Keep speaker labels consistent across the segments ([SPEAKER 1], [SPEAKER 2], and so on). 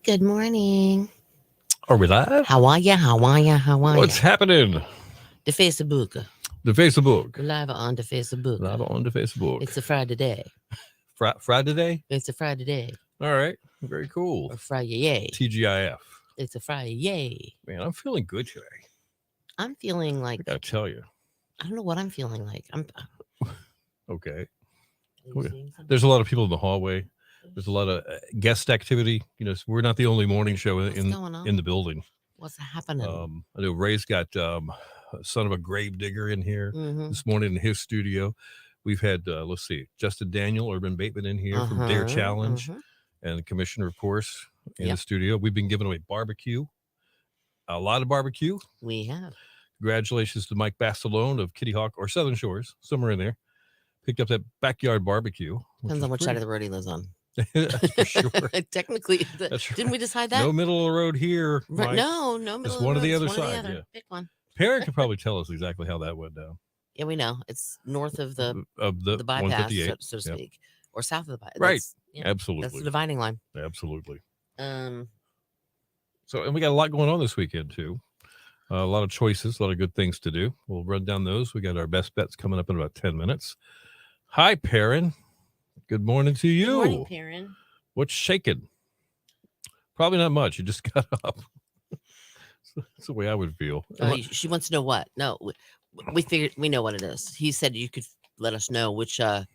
[SPEAKER 1] Good morning.
[SPEAKER 2] Are we live?
[SPEAKER 1] How are ya? How are ya? How are
[SPEAKER 2] What's
[SPEAKER 1] ya?
[SPEAKER 2] happening?
[SPEAKER 1] The Facebook.
[SPEAKER 2] The Facebook.
[SPEAKER 1] We're live on the Facebook.
[SPEAKER 2] Live on the Facebook.
[SPEAKER 1] It's a Friday day.
[SPEAKER 2] Friday day?
[SPEAKER 1] It's a Friday day.
[SPEAKER 2] All right. Very cool.
[SPEAKER 1] Or Friday yay.
[SPEAKER 2] TGIF.
[SPEAKER 1] It's a Friday yay.
[SPEAKER 2] Man, I'm feeling good today.
[SPEAKER 1] I'm feeling like
[SPEAKER 2] I gotta tell you.
[SPEAKER 1] I don't know what I'm feeling like. I'm
[SPEAKER 2] Okay.
[SPEAKER 1] Are you
[SPEAKER 2] Okay.
[SPEAKER 1] seeing something?
[SPEAKER 2] There's a lot of people in the hallway. There's a lot of guest activity. You know, we're not the only morning show
[SPEAKER 1] What's
[SPEAKER 2] in
[SPEAKER 1] going on?
[SPEAKER 2] in the building.
[SPEAKER 1] What's happening?
[SPEAKER 2] I know Ray's got son of a grave digger in here
[SPEAKER 1] Mhm.
[SPEAKER 2] this morning in his studio. We've had let's see, Justin Daniel, Urban Bateman in here from Dare Challenge, and the commissioner, of course, in the studio. We've been giving away barbecue, a lot of barbecue.
[SPEAKER 1] We have.
[SPEAKER 2] Congratulations to Mike Bastalone of Kitty Hawk or Southern Shores, somewhere in there. Picked up that backyard barbecue.
[SPEAKER 1] Depends on which side of the road he lives on.
[SPEAKER 2] That's for sure.
[SPEAKER 1] Technically,
[SPEAKER 2] That's
[SPEAKER 1] didn't we decide that?
[SPEAKER 2] No middle of the road here. Mike.
[SPEAKER 1] No middle
[SPEAKER 2] Just
[SPEAKER 1] of the
[SPEAKER 2] one
[SPEAKER 1] road.
[SPEAKER 2] of the
[SPEAKER 1] It's
[SPEAKER 2] other
[SPEAKER 1] one or the
[SPEAKER 2] side.
[SPEAKER 1] other.
[SPEAKER 2] Yeah.
[SPEAKER 1] Pick one.
[SPEAKER 2] Parent could probably tell us exactly how that went down.
[SPEAKER 1] Yeah, we know. It's north of the bypass,
[SPEAKER 2] 158,
[SPEAKER 1] so to speak, or south of the bypass.
[SPEAKER 2] Right.
[SPEAKER 1] Yeah,
[SPEAKER 2] Absolutely.
[SPEAKER 1] that's the dividing line.
[SPEAKER 2] Absolutely.
[SPEAKER 1] Um,
[SPEAKER 2] So, and we got a lot going on this weekend too. A lot of choices, a lot of good things to do. We'll run down those. We got our best bets coming up in about 10 minutes. Hi, Perrin. Good morning to you.
[SPEAKER 1] Good morning, Perrin.
[SPEAKER 2] What's shaking? Probably not much. You just got up. That's the way I would feel.
[SPEAKER 1] She wants to know what? No, we figured we know what it is. He said you could let us know which how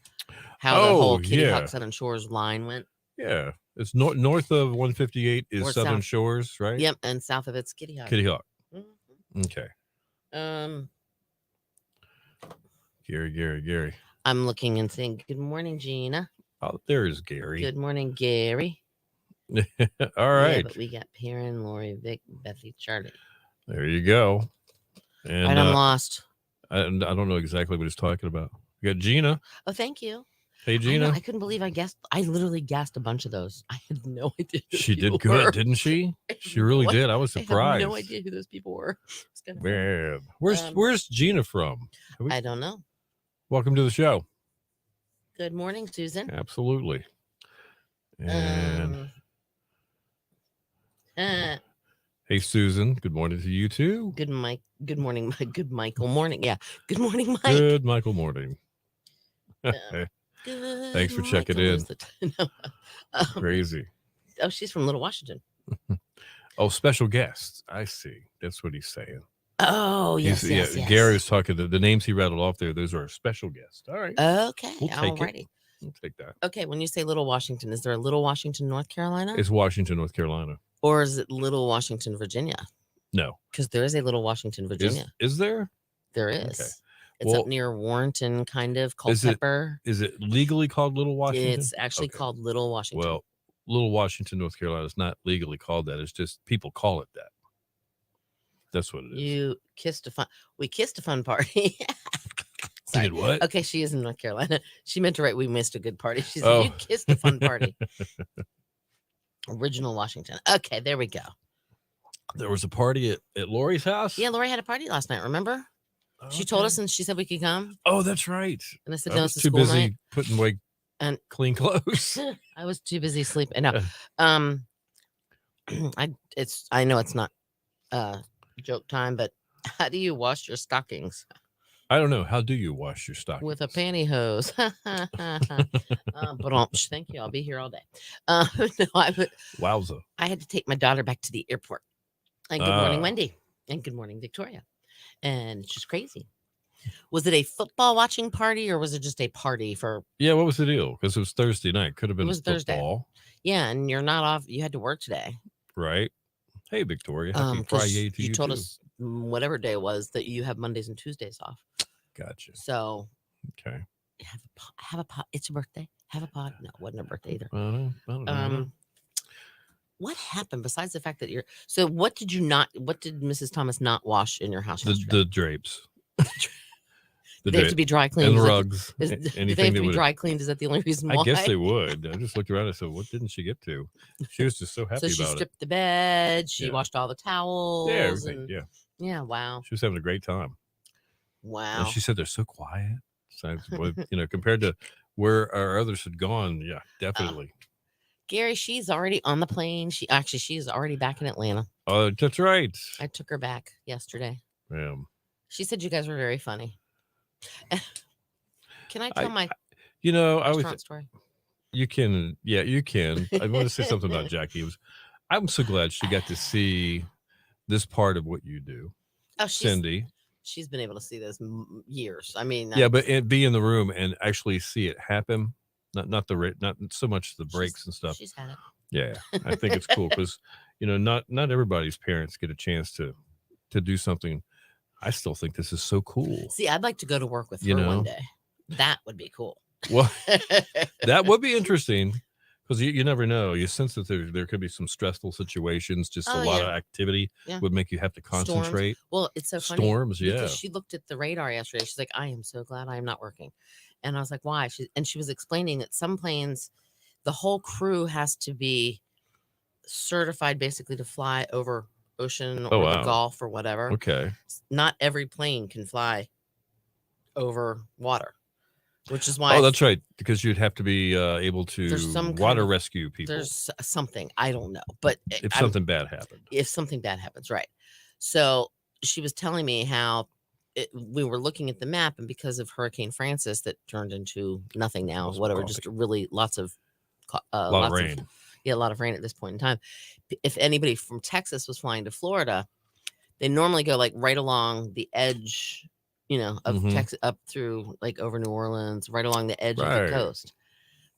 [SPEAKER 1] the whole Kitty Hawk Southern Shores line went.
[SPEAKER 2] Yeah, it's north of 158 is
[SPEAKER 1] Or
[SPEAKER 2] Southern
[SPEAKER 1] south.
[SPEAKER 2] Shores, right?
[SPEAKER 1] Yep, and south of it's Kitty Hawk.
[SPEAKER 2] Kitty Hawk.
[SPEAKER 1] Mhm.
[SPEAKER 2] Okay. Gary.
[SPEAKER 1] I'm looking and saying, "Good morning, Gina."
[SPEAKER 2] Oh, there is Gary.
[SPEAKER 1] Good morning, Gary.
[SPEAKER 2] All right.
[SPEAKER 1] Yeah, but we got Perrin, Lori, Vic, Bethy, Charlie.
[SPEAKER 2] There you go. And
[SPEAKER 1] Right, I'm lost.
[SPEAKER 2] I don't know exactly what he's talking about. We got Gina.
[SPEAKER 1] Oh, thank you.
[SPEAKER 2] Hey, Gina.
[SPEAKER 1] I couldn't believe I guessed. I literally guessed a bunch of those. I had no idea.
[SPEAKER 2] She did good, didn't she? She really did. I was surprised.
[SPEAKER 1] I had no idea who those people were. It's kind of
[SPEAKER 2] Man, where's Gina from?
[SPEAKER 1] I don't know.
[SPEAKER 2] Welcome to the show.
[SPEAKER 1] Good morning, Susan.
[SPEAKER 2] Absolutely. And hey, Susan. Good morning to you too.
[SPEAKER 1] Good Mike. Good morning, Mike. Good Michael morning. Yeah. Good morning, Mike.
[SPEAKER 2] Good Michael morning.
[SPEAKER 1] Good.
[SPEAKER 2] Thanks for checking in. Crazy.
[SPEAKER 1] Oh, she's from Little Washington.
[SPEAKER 2] Oh, special guests. I see. That's what he's saying.
[SPEAKER 1] Oh, yes.
[SPEAKER 2] Gary was talking to the names he rattled off there. Those are our special guests. All right.
[SPEAKER 1] Okay.
[SPEAKER 2] We'll take
[SPEAKER 1] Alrighty.
[SPEAKER 2] it. We'll take that.
[SPEAKER 1] Okay. When you say Little Washington, is there a Little Washington, North Carolina?
[SPEAKER 2] It's Washington, North Carolina.
[SPEAKER 1] Or is it Little Washington, Virginia?
[SPEAKER 2] No.
[SPEAKER 1] Because there is a Little Washington, Virginia.
[SPEAKER 2] Is there?
[SPEAKER 1] There is.
[SPEAKER 2] Okay.
[SPEAKER 1] It's up near Warrenton, kind of, Culpeper.
[SPEAKER 2] Is it legally called Little Washington?
[SPEAKER 1] It's actually called Little Washington.
[SPEAKER 2] Well, Little Washington, North Carolina is not legally called that. It's just people call it that. That's what it is.
[SPEAKER 1] We kissed a fun party.
[SPEAKER 2] Did what?
[SPEAKER 1] Okay, she is in North Carolina. She meant to write, we missed a good party. She said, you kissed a fun party. Original Washington. Okay, there we go.
[SPEAKER 2] There was a party at Lori's house?
[SPEAKER 1] Yeah, Lori had a party last night, remember? Okay. She told us and she said we could come.
[SPEAKER 2] Oh, that's right.
[SPEAKER 1] And I said, no, it's a
[SPEAKER 2] too
[SPEAKER 1] school
[SPEAKER 2] busy
[SPEAKER 1] night.
[SPEAKER 2] Putting away and clean clothes.
[SPEAKER 1] I was too busy sleeping. No. I know it's not joke time, but how do you wash your stockings?
[SPEAKER 2] I don't know. How do you wash your stockings?
[SPEAKER 1] With a pantyhose. But thank you. I'll be here all day. No,
[SPEAKER 2] Wowza.
[SPEAKER 1] I had to take my daughter back to the airport. And good morning, Wendy. And good morning, Victoria. And it's just crazy. Was it a football watching party or was it just a party for?
[SPEAKER 2] Yeah, what was the deal? Because it was Thursday night. Could have been football.
[SPEAKER 1] Thursday. Yeah, and you're not off. You had to work today.
[SPEAKER 2] Right. Hey, Victoria. Happy Friday to you.
[SPEAKER 1] You told us whatever day it was that you have Mondays and Tuesdays off.
[SPEAKER 2] Gotcha.
[SPEAKER 1] So.
[SPEAKER 2] Okay.
[SPEAKER 1] Have a pot. It's your birthday. Have a pot. No, it wasn't her birthday either.
[SPEAKER 2] I don't know.
[SPEAKER 1] What happened besides the fact that you're? So what did Mrs. Thomas not wash in your house?
[SPEAKER 2] The drapes.
[SPEAKER 1] They have to be dry cleaned.
[SPEAKER 2] And the rugs.
[SPEAKER 1] Do they have to be dry cleaned? Is that the only reason why?
[SPEAKER 2] I guess they would. I just looked around and said, what didn't she get to? She was just so happy about it.
[SPEAKER 1] So she stripped the bed. She washed all the towels.
[SPEAKER 2] Yeah, everything.
[SPEAKER 1] Yeah, wow.
[SPEAKER 2] She was having a great time.
[SPEAKER 1] Wow.
[SPEAKER 2] And she said they're so quiet. So, compared to where our others had gone, yeah, definitely.
[SPEAKER 1] Gary, she's already on the plane. She's already back in Atlanta.
[SPEAKER 2] Oh, that's right.
[SPEAKER 1] I took her back yesterday.
[SPEAKER 2] Yeah.
[SPEAKER 1] She said you guys were very funny. Can I tell my
[SPEAKER 2] I was.
[SPEAKER 1] restaurant story?
[SPEAKER 2] You can. Yeah, you can. I want to say something about Jackie. I'm so glad she got to see this part of what you do,
[SPEAKER 1] Oh,
[SPEAKER 2] Cindy.
[SPEAKER 1] she's been able to see this years. I mean,
[SPEAKER 2] Yeah, but be in the room and actually see it happen. Not so much the breaks and stuff.
[SPEAKER 1] She's had it.
[SPEAKER 2] Yeah, I think it's cool because not everybody's parents get a chance to do something. I still think this is so cool.
[SPEAKER 1] See, I'd like to go to work with her one day. That would be cool.
[SPEAKER 2] Well, that would be interesting because you never know. You sense that there could be some stressful situations. Just a lot of activity would make you have to concentrate.
[SPEAKER 1] Storms. Well, it's so funny.
[SPEAKER 2] Storms, yeah.
[SPEAKER 1] Because she looked at the radar yesterday. She's like, I am so glad I am not working. And I was like, why? She was explaining that some planes, the whole crew has to be certified basically to fly over ocean or the Gulf or whatever.
[SPEAKER 2] Okay.
[SPEAKER 1] Not every plane can fly over water. Which is why.
[SPEAKER 2] Oh, that's right. Because you'd have to be able to water rescue people.
[SPEAKER 1] There's something. I don't know. But
[SPEAKER 2] if something bad happened.
[SPEAKER 1] If something bad happens, right. So she was telling me how we were looking at the map, and because of Hurricane Francis that turned into nothing now, whatever, just really lots of
[SPEAKER 2] rain.
[SPEAKER 1] A lot of rain at this point in time. If anybody from Texas was flying to Florida, they normally go like right along the edge of Texas up through like over New Orleans, right along the edge of the coast.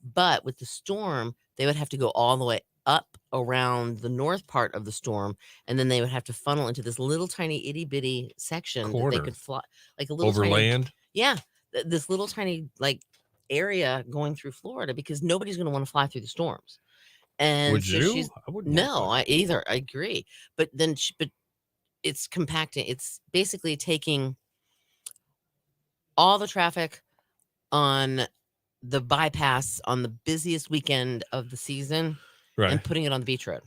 [SPEAKER 1] But with the storm, they would have to go all the way up around the north part of the storm, and then they would have to funnel into this little tiny itty bitty section that they could fly, like a little
[SPEAKER 2] overland.
[SPEAKER 1] This little tiny like area going through Florida because nobody's going to want to fly through the storms. And
[SPEAKER 2] would you?
[SPEAKER 1] I wouldn't. No, I agree. But then, but it's compacting. It's basically taking all the traffic on the bypass on the busiest weekend of the season and putting it on the beach road.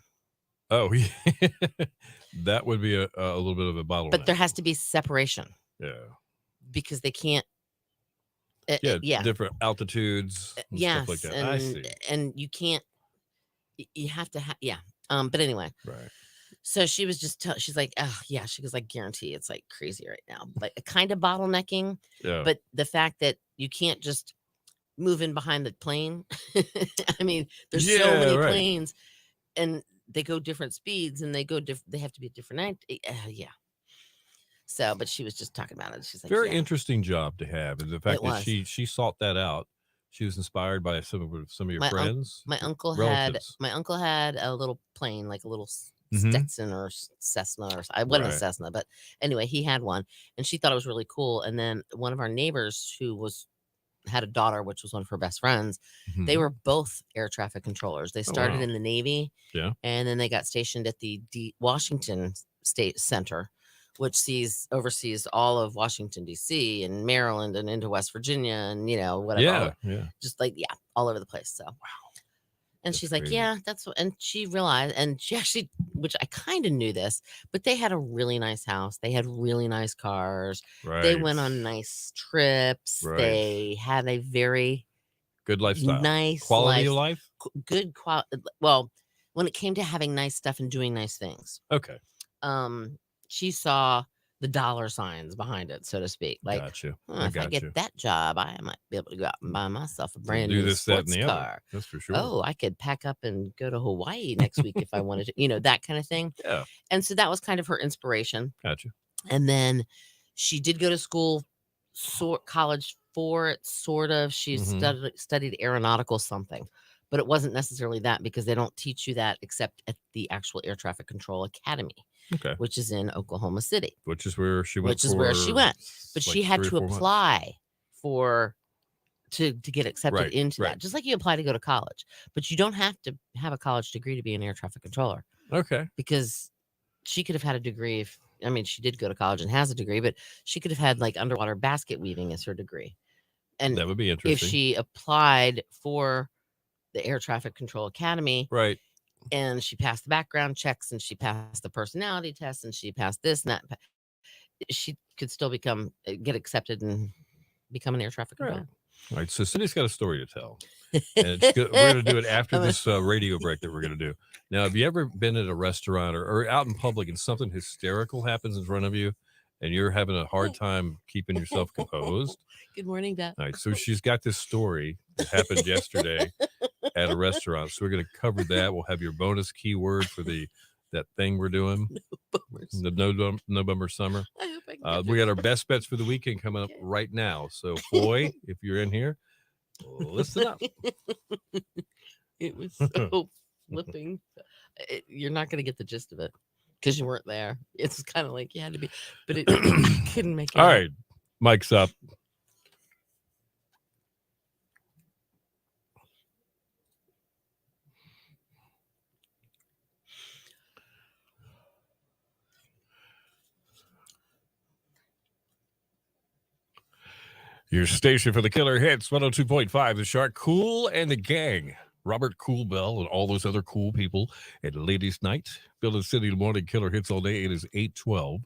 [SPEAKER 2] Oh, yeah. That would be a little bit of a bottleneck.
[SPEAKER 1] But there has to be separation.
[SPEAKER 2] Yeah.
[SPEAKER 1] Because they can't.
[SPEAKER 2] Different altitudes and stuff like that. I see.
[SPEAKER 1] And you can't. You have to have. Yeah. But anyway.
[SPEAKER 2] Right.
[SPEAKER 1] So she was just she's like, oh yeah, she goes, like, guarantee it's like crazy right now, like a kind of bottlenecking.
[SPEAKER 2] Yeah.
[SPEAKER 1] But the fact that you can't just move in behind the plane. I mean, there's so many planes, and they go different speeds, and they have to be different night. Yeah. So, but she was just talking about it. She's like,
[SPEAKER 2] very interesting job to have, and the fact that she sought that out. She was inspired by some of your friends.
[SPEAKER 1] My uncle had a little plane, like a little Stetson or Cessna, or I wasn't a Cessna, but anyway, he had one, and she thought it was really cool. And then one of our neighbors who had a daughter, which was one of her best friends, they were both air traffic controllers. They started in the Navy, and then they got stationed at the Washington State Center, which oversees all of Washington, D.C. and Maryland and into West Virginia and, whatever.
[SPEAKER 2] Yeah.
[SPEAKER 1] Just like, all over the place. So, wow. And she's like, yeah, that's what, and she realized, and she actually, which I kind of knew this, but they had a really nice house. They had really nice cars.
[SPEAKER 2] Right.
[SPEAKER 1] They went on nice trips.
[SPEAKER 2] Right.
[SPEAKER 1] They had a very
[SPEAKER 2] good lifestyle.
[SPEAKER 1] Nice
[SPEAKER 2] quality of life.
[SPEAKER 1] Good quality. Well, when it came to having nice stuff and doing nice things.
[SPEAKER 2] Okay.
[SPEAKER 1] She saw the dollar signs behind it, so to speak. Like,
[SPEAKER 2] gotcha.
[SPEAKER 1] If I get that job, I might be able to go out and buy myself a brand new sports car.
[SPEAKER 2] That's for sure.
[SPEAKER 1] Oh, I could pack up and go to Hawaii next week if I wanted to, that kind of thing.
[SPEAKER 2] Yeah.
[SPEAKER 1] And so that was kind of her inspiration.
[SPEAKER 2] Gotcha.
[SPEAKER 1] And then she did go to school, college for it, sort of. She studied aeronautical something, but it wasn't necessarily that because they don't teach you that except at the actual Air Traffic Control Academy.
[SPEAKER 2] Okay.
[SPEAKER 1] Which is in Oklahoma City.
[SPEAKER 2] Which is where she went.
[SPEAKER 1] But she had to apply to get accepted into that. Just like you apply to go to college. But you don't have to have a college degree to be an air traffic controller.
[SPEAKER 2] Okay.
[SPEAKER 1] Because she could have had a degree she did go to college and has a degree, but she could have had like underwater basket weaving as her degree. And
[SPEAKER 2] that would be interesting.
[SPEAKER 1] If she applied for the Air Traffic Control Academy.
[SPEAKER 2] Right.
[SPEAKER 1] And she passed the background checks, and she passed the personality test, and she passed this and that. She could still get accepted and become an air traffic controller.
[SPEAKER 2] All right, so Cindy's got a story to tell, and we're going to do it after this radio break that we're going to do. Now, have you ever been at a restaurant or out in public and something hysterical happens in front of you, and you're having a hard time keeping yourself composed?
[SPEAKER 1] Good morning, Beth.
[SPEAKER 2] All right, so she's got this story that happened yesterday at a restaurant, so we're going to cover that. We'll have your bonus keyword for that thing we're doing, the November summer.
[SPEAKER 1] I hope I can
[SPEAKER 2] we got our best bets for the weekend coming up right now. So, Foy, if you're in here, listen up.
[SPEAKER 1] It was so flipping. You're not going to get the gist of it because you weren't there. It's kind of like you had to be, but it couldn't make it.
[SPEAKER 2] All right, mic's up. Your station for the killer hits, 102.5, The Shark, Cool and the Gang. Robert Coolbell and all those other cool people at Ladies Night. Bill and City Morning Killer Hits all day. It is 8:12.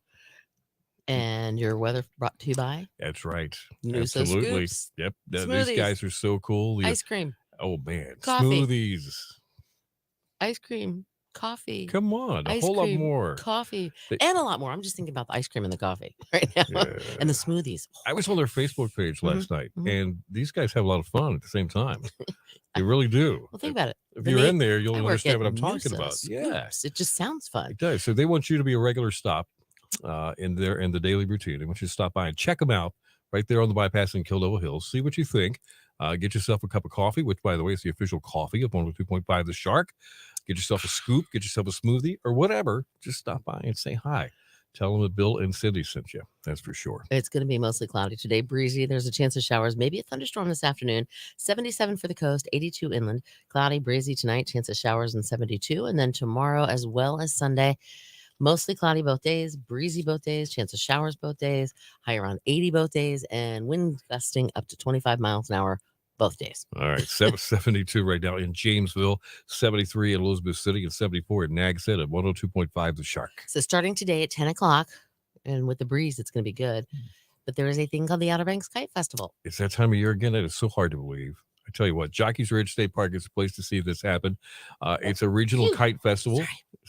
[SPEAKER 1] And your weather brought to you by?
[SPEAKER 2] That's right.
[SPEAKER 1] Noosa
[SPEAKER 2] Absolutely.
[SPEAKER 1] Scoops.
[SPEAKER 2] Yep. These guys are so cool.
[SPEAKER 1] Ice cream.
[SPEAKER 2] Oh, man.
[SPEAKER 1] Coffee.
[SPEAKER 2] Smoothies.
[SPEAKER 1] Ice cream. Coffee.
[SPEAKER 2] Come on. A whole lot more.
[SPEAKER 1] Coffee. And a lot more. I'm just thinking about the ice cream and the coffee right now. Yeah. And the smoothies.
[SPEAKER 2] I was on their Facebook page last night, and these guys have a lot of fun at the same time. They really do.
[SPEAKER 1] Well, think about it.
[SPEAKER 2] If you're in there, you'll understand what I'm talking about.
[SPEAKER 1] Yes. It just sounds fun.
[SPEAKER 2] It does. So they want you to be a regular stop in the daily routine. They want you to stop by and check them out right there on the bypass in Kildowa Hills. See what you think. Get yourself a cup of coffee, which, by the way, is the official coffee of 102.5 The Shark. Get yourself a scoop, get yourself a smoothie, or whatever. Just stop by and say hi. Tell them that Bill and Cindy sent you. That's for sure.
[SPEAKER 1] It's going to be mostly cloudy today, breezy. There's a chance of showers, maybe a thunderstorm this afternoon. 77 for the coast, 82 inland. Cloudy, breezy tonight, chance of showers in 72. And then tomorrow as well as Sunday, mostly cloudy both days, breezy both days, chance of showers both days, high around 80 both days, and wind gusting up to 25 miles an hour both days.
[SPEAKER 2] All right. 72 right now in Jamesville, 73 in Elizabeth City, and 74 in Nags Head at 102.5 The Shark.
[SPEAKER 1] So starting today at 10 o'clock, and with the breeze, it's going to be good. But there is a thing called the Outer Banks Kite Festival.
[SPEAKER 2] It's that time of year again. It is so hard to believe. I tell you what, Jockey's Ridge State Park is a place to see this happen. It's a regional kite festival.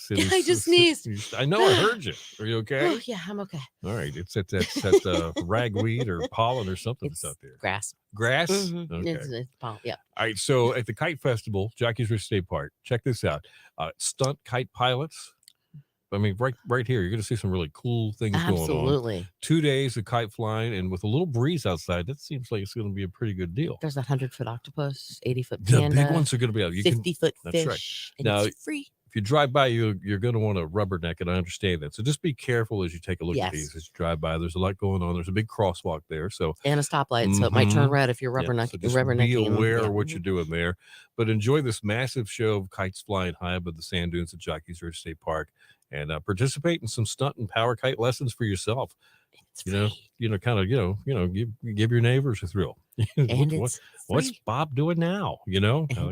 [SPEAKER 1] I just sneezed.
[SPEAKER 2] I know. I heard you. Are you okay?
[SPEAKER 1] Oh, yeah, I'm okay.
[SPEAKER 2] All right. It's that ragweed or pollen or something that's out there.
[SPEAKER 1] Grass.
[SPEAKER 2] Grass?
[SPEAKER 1] Mm-hmm.
[SPEAKER 2] Okay.
[SPEAKER 1] It's pollen, yeah.
[SPEAKER 2] All right. So at the Kite Festival, Jockey's Ridge State Park, check this out. Stunt kite pilots. I mean, right here, you're going to see some really cool things going on.
[SPEAKER 1] Absolutely.
[SPEAKER 2] 2 days of kite flying, and with a little breeze outside, that seems like it's going to be a pretty good deal.
[SPEAKER 1] There's a 100-foot octopus, 80-foot panda.
[SPEAKER 2] The big ones are going to be out.
[SPEAKER 1] 50-foot fish.
[SPEAKER 2] That's right.
[SPEAKER 1] And
[SPEAKER 2] now,
[SPEAKER 1] it's free.
[SPEAKER 2] If you drive by, you're going to want to rubberneck it. I understand that. So just be careful as you take a look at these as you drive by. There's a lot going on. There's a big crosswalk there. So
[SPEAKER 1] and a stoplight, so it might turn red if you're rubbernecking.
[SPEAKER 2] So be aware of what you're doing there. But enjoy this massive show of kites flying high above the sand dunes at Jockey's Ridge State Park, and participate in some stunt and power kite lessons for yourself. Give your neighbors a thrill.
[SPEAKER 1] And
[SPEAKER 2] what's Bob doing now?
[SPEAKER 1] And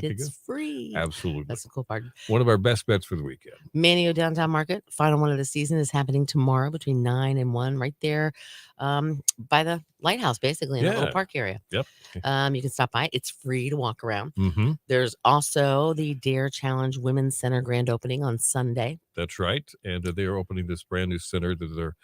[SPEAKER 1] it's free.
[SPEAKER 2] Absolutely.
[SPEAKER 1] That's the cool part.
[SPEAKER 2] One of our best bets for the weekend.
[SPEAKER 1] Manio Downtown Market, final one of the season, is happening tomorrow between 9 and 1 right there by the lighthouse, basically, in the little park area.
[SPEAKER 2] Yep.
[SPEAKER 1] You can stop by. It's free to walk around.
[SPEAKER 2] Mm-hmm.
[SPEAKER 1] There's also the Dare Challenge Women's Center grand opening on Sunday.
[SPEAKER 2] That's right. And they are opening this brand new center that they're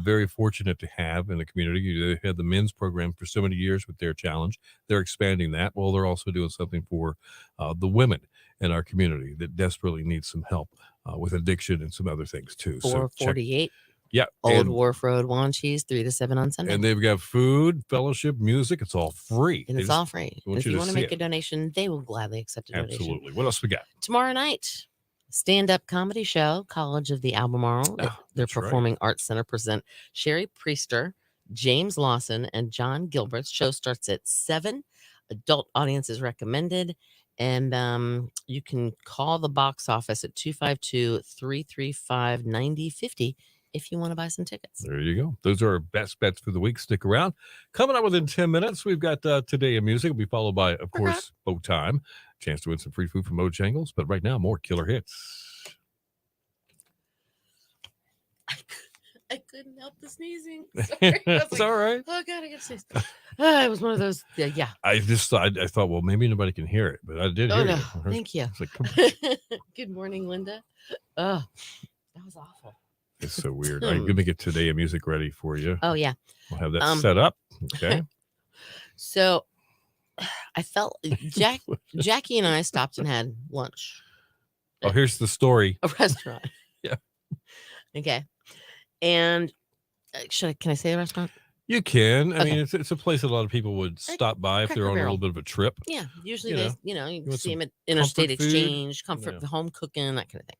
[SPEAKER 2] very fortunate to have in the community. They had the men's program for so many years with Dare Challenge. They're expanding that. Well, they're also doing something for the women in our community that desperately need some help with addiction and some other things too.
[SPEAKER 1] 448.
[SPEAKER 2] Yeah.
[SPEAKER 1] Old Wharf Road, Wanchese, 3 to 7 on Sunday.
[SPEAKER 2] And they've got food, fellowship, music. It's all free.
[SPEAKER 1] And it's all free. If you want to make
[SPEAKER 2] a
[SPEAKER 1] donation, they will gladly accept a donation.
[SPEAKER 2] Absolutely. What else we got?
[SPEAKER 1] Tomorrow night, stand-up comedy show, College of the Albemarle. Their Performing Arts Center present Sherry Priester, James Lawson, and John Gilbert. Show starts at 7. Adult audience is recommended. And you can call the box office at 252-335-9050 if you want to buy some tickets.
[SPEAKER 2] There you go. Those are our best bets for the week. Stick around. Coming up within 10 minutes, we've got Today in Music. It'll be followed by, of course, Bow Time. Chance to win some free food from Bojangles. But right now, more killer hits.
[SPEAKER 1] I couldn't help the sneezing. Sorry.
[SPEAKER 2] It's all right.
[SPEAKER 1] Oh God, I got to sneeze. It was one of those. Yeah.
[SPEAKER 2] I thought, well, maybe nobody can hear it, but I did hear
[SPEAKER 1] no.
[SPEAKER 2] you.
[SPEAKER 1] Thank you.
[SPEAKER 2] It's like, come on.
[SPEAKER 1] Good morning, Linda. Oh, that was awful.
[SPEAKER 2] It's so weird. I'm going to get Today of Music ready for you.
[SPEAKER 1] Oh yeah.
[SPEAKER 2] We'll have that set up. Okay.
[SPEAKER 1] So I felt Jackie and I stopped and had lunch.
[SPEAKER 2] Oh, here's the story.
[SPEAKER 1] A restaurant.
[SPEAKER 2] Yeah.
[SPEAKER 1] Okay. And can I say the restaurant?
[SPEAKER 2] You can. I mean, it's a place that a lot of people would stop by if they're on a little bit of a trip.
[SPEAKER 1] Yeah. Usually you see them at
[SPEAKER 2] comfort
[SPEAKER 1] Interstate
[SPEAKER 2] food,
[SPEAKER 1] Exchange, home cooking, that kind of thing.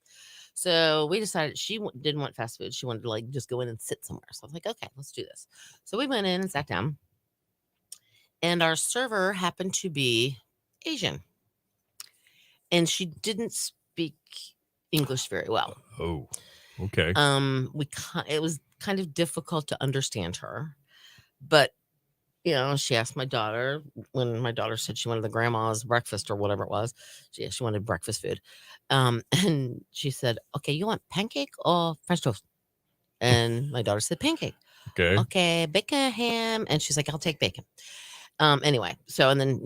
[SPEAKER 1] So we decided she didn't want fast food. She wanted to just go in and sit somewhere. So I was like, okay, let's do this. So we went in and sat down. And our server happened to be Asian. And she didn't speak English very well.
[SPEAKER 2] Oh, okay.
[SPEAKER 1] It was kind of difficult to understand her. But, she asked my daughter, when my daughter said she wanted the grandma's breakfast or whatever it was, she wanted breakfast food. And she said, okay, you want pancake or French toast? And my daughter said pancake. Okay, bacon, ham. And she's like, I'll take bacon. Anyway, so, and then,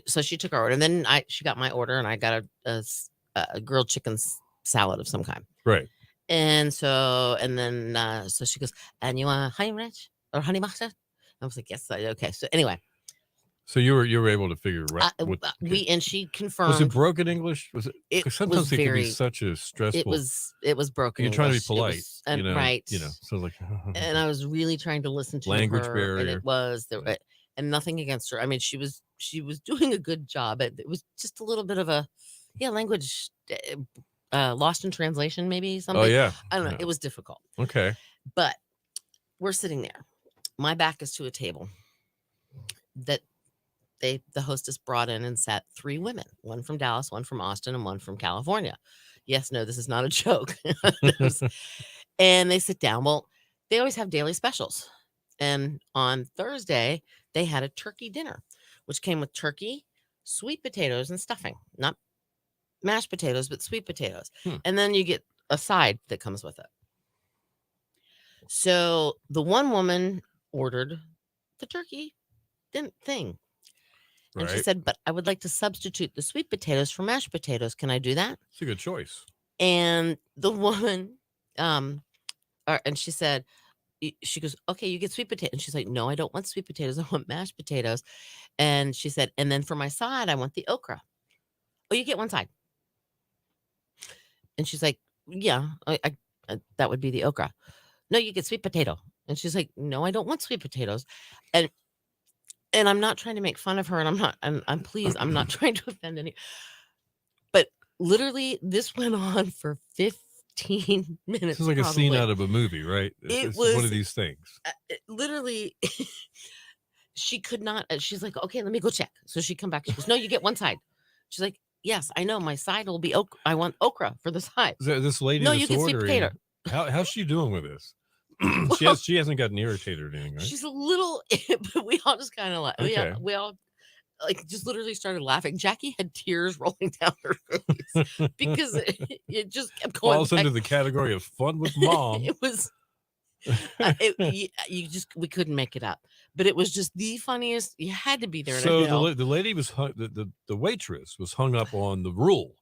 [SPEAKER 1] so she took her order, and then she got my order, and I got a grilled chicken salad of some kind.
[SPEAKER 2] Right.
[SPEAKER 1] And so, and then, so she goes, and you want honey ranch or honey mustard? I was like, yes. Okay. So anyway.
[SPEAKER 2] So you were able to figure out
[SPEAKER 1] and she confirmed.
[SPEAKER 2] Was it broken English? Was it?
[SPEAKER 1] It
[SPEAKER 2] sometimes
[SPEAKER 1] was
[SPEAKER 2] it can be such a stressful.
[SPEAKER 1] It was broken.
[SPEAKER 2] You're trying to be polite,
[SPEAKER 1] right?
[SPEAKER 2] So like.
[SPEAKER 1] And I was really trying to listen to
[SPEAKER 2] language
[SPEAKER 1] her,
[SPEAKER 2] barrier,
[SPEAKER 1] and it was there, and nothing against her. I mean, she was doing a good job. It was just a little bit of a language lost in translation, maybe something.
[SPEAKER 2] Oh yeah,
[SPEAKER 1] I don't know. It was difficult.
[SPEAKER 2] Okay,
[SPEAKER 1] but we're sitting there. My back is to a table that the hostess brought in and sat 3 women, one from Dallas, one from Austin, and one from California. Yes, no, this is not a joke. And they sit down. Well, they always have daily specials. And on Thursday, they had a turkey dinner, which came with turkey, sweet potatoes, and stuffing. Not mashed potatoes, but sweet potatoes. And then you get a side that comes with it. So the one woman ordered the turkey thing. And she said, but I would like to substitute the sweet potatoes for mashed potatoes. Can I do that?
[SPEAKER 2] It's a good choice.
[SPEAKER 1] And the woman, and she said, she goes, okay, you get sweet potato. And she's like, no, I don't want sweet potatoes. I want mashed potatoes. And she said, and then for my side, I want the okra. Oh, you get one side. And she's like, yeah, I that would be the okra. No, you get sweet potato. And she's like, no, I don't want sweet potatoes. And I'm not trying to make fun of her. And I'm pleased. I'm not trying to offend any. But literally, this went on for 15 minutes.
[SPEAKER 2] This is like a scene out of a movie, right?
[SPEAKER 1] It was
[SPEAKER 2] one of these things.
[SPEAKER 1] Literally, she could not. She's like, okay, let me go check. So she come back. She goes, no, you get one side. She's like, yes, I know. My side will be okra. I want okra for the side.
[SPEAKER 2] This lady,
[SPEAKER 1] no, you get sweet potato.
[SPEAKER 2] How's she doing with this? She hasn't gotten irritated or anything, right? She's
[SPEAKER 1] a little, but we all just kind of laugh. Okay. We all just literally started laughing. Jackie had tears rolling down her face because it just kept going.
[SPEAKER 2] Falls into the category of fun with mom.
[SPEAKER 1] It was. We couldn't make it up, but it was just the funniest. You had to be there.
[SPEAKER 2] So the lady was the waitress was hung up on the rule.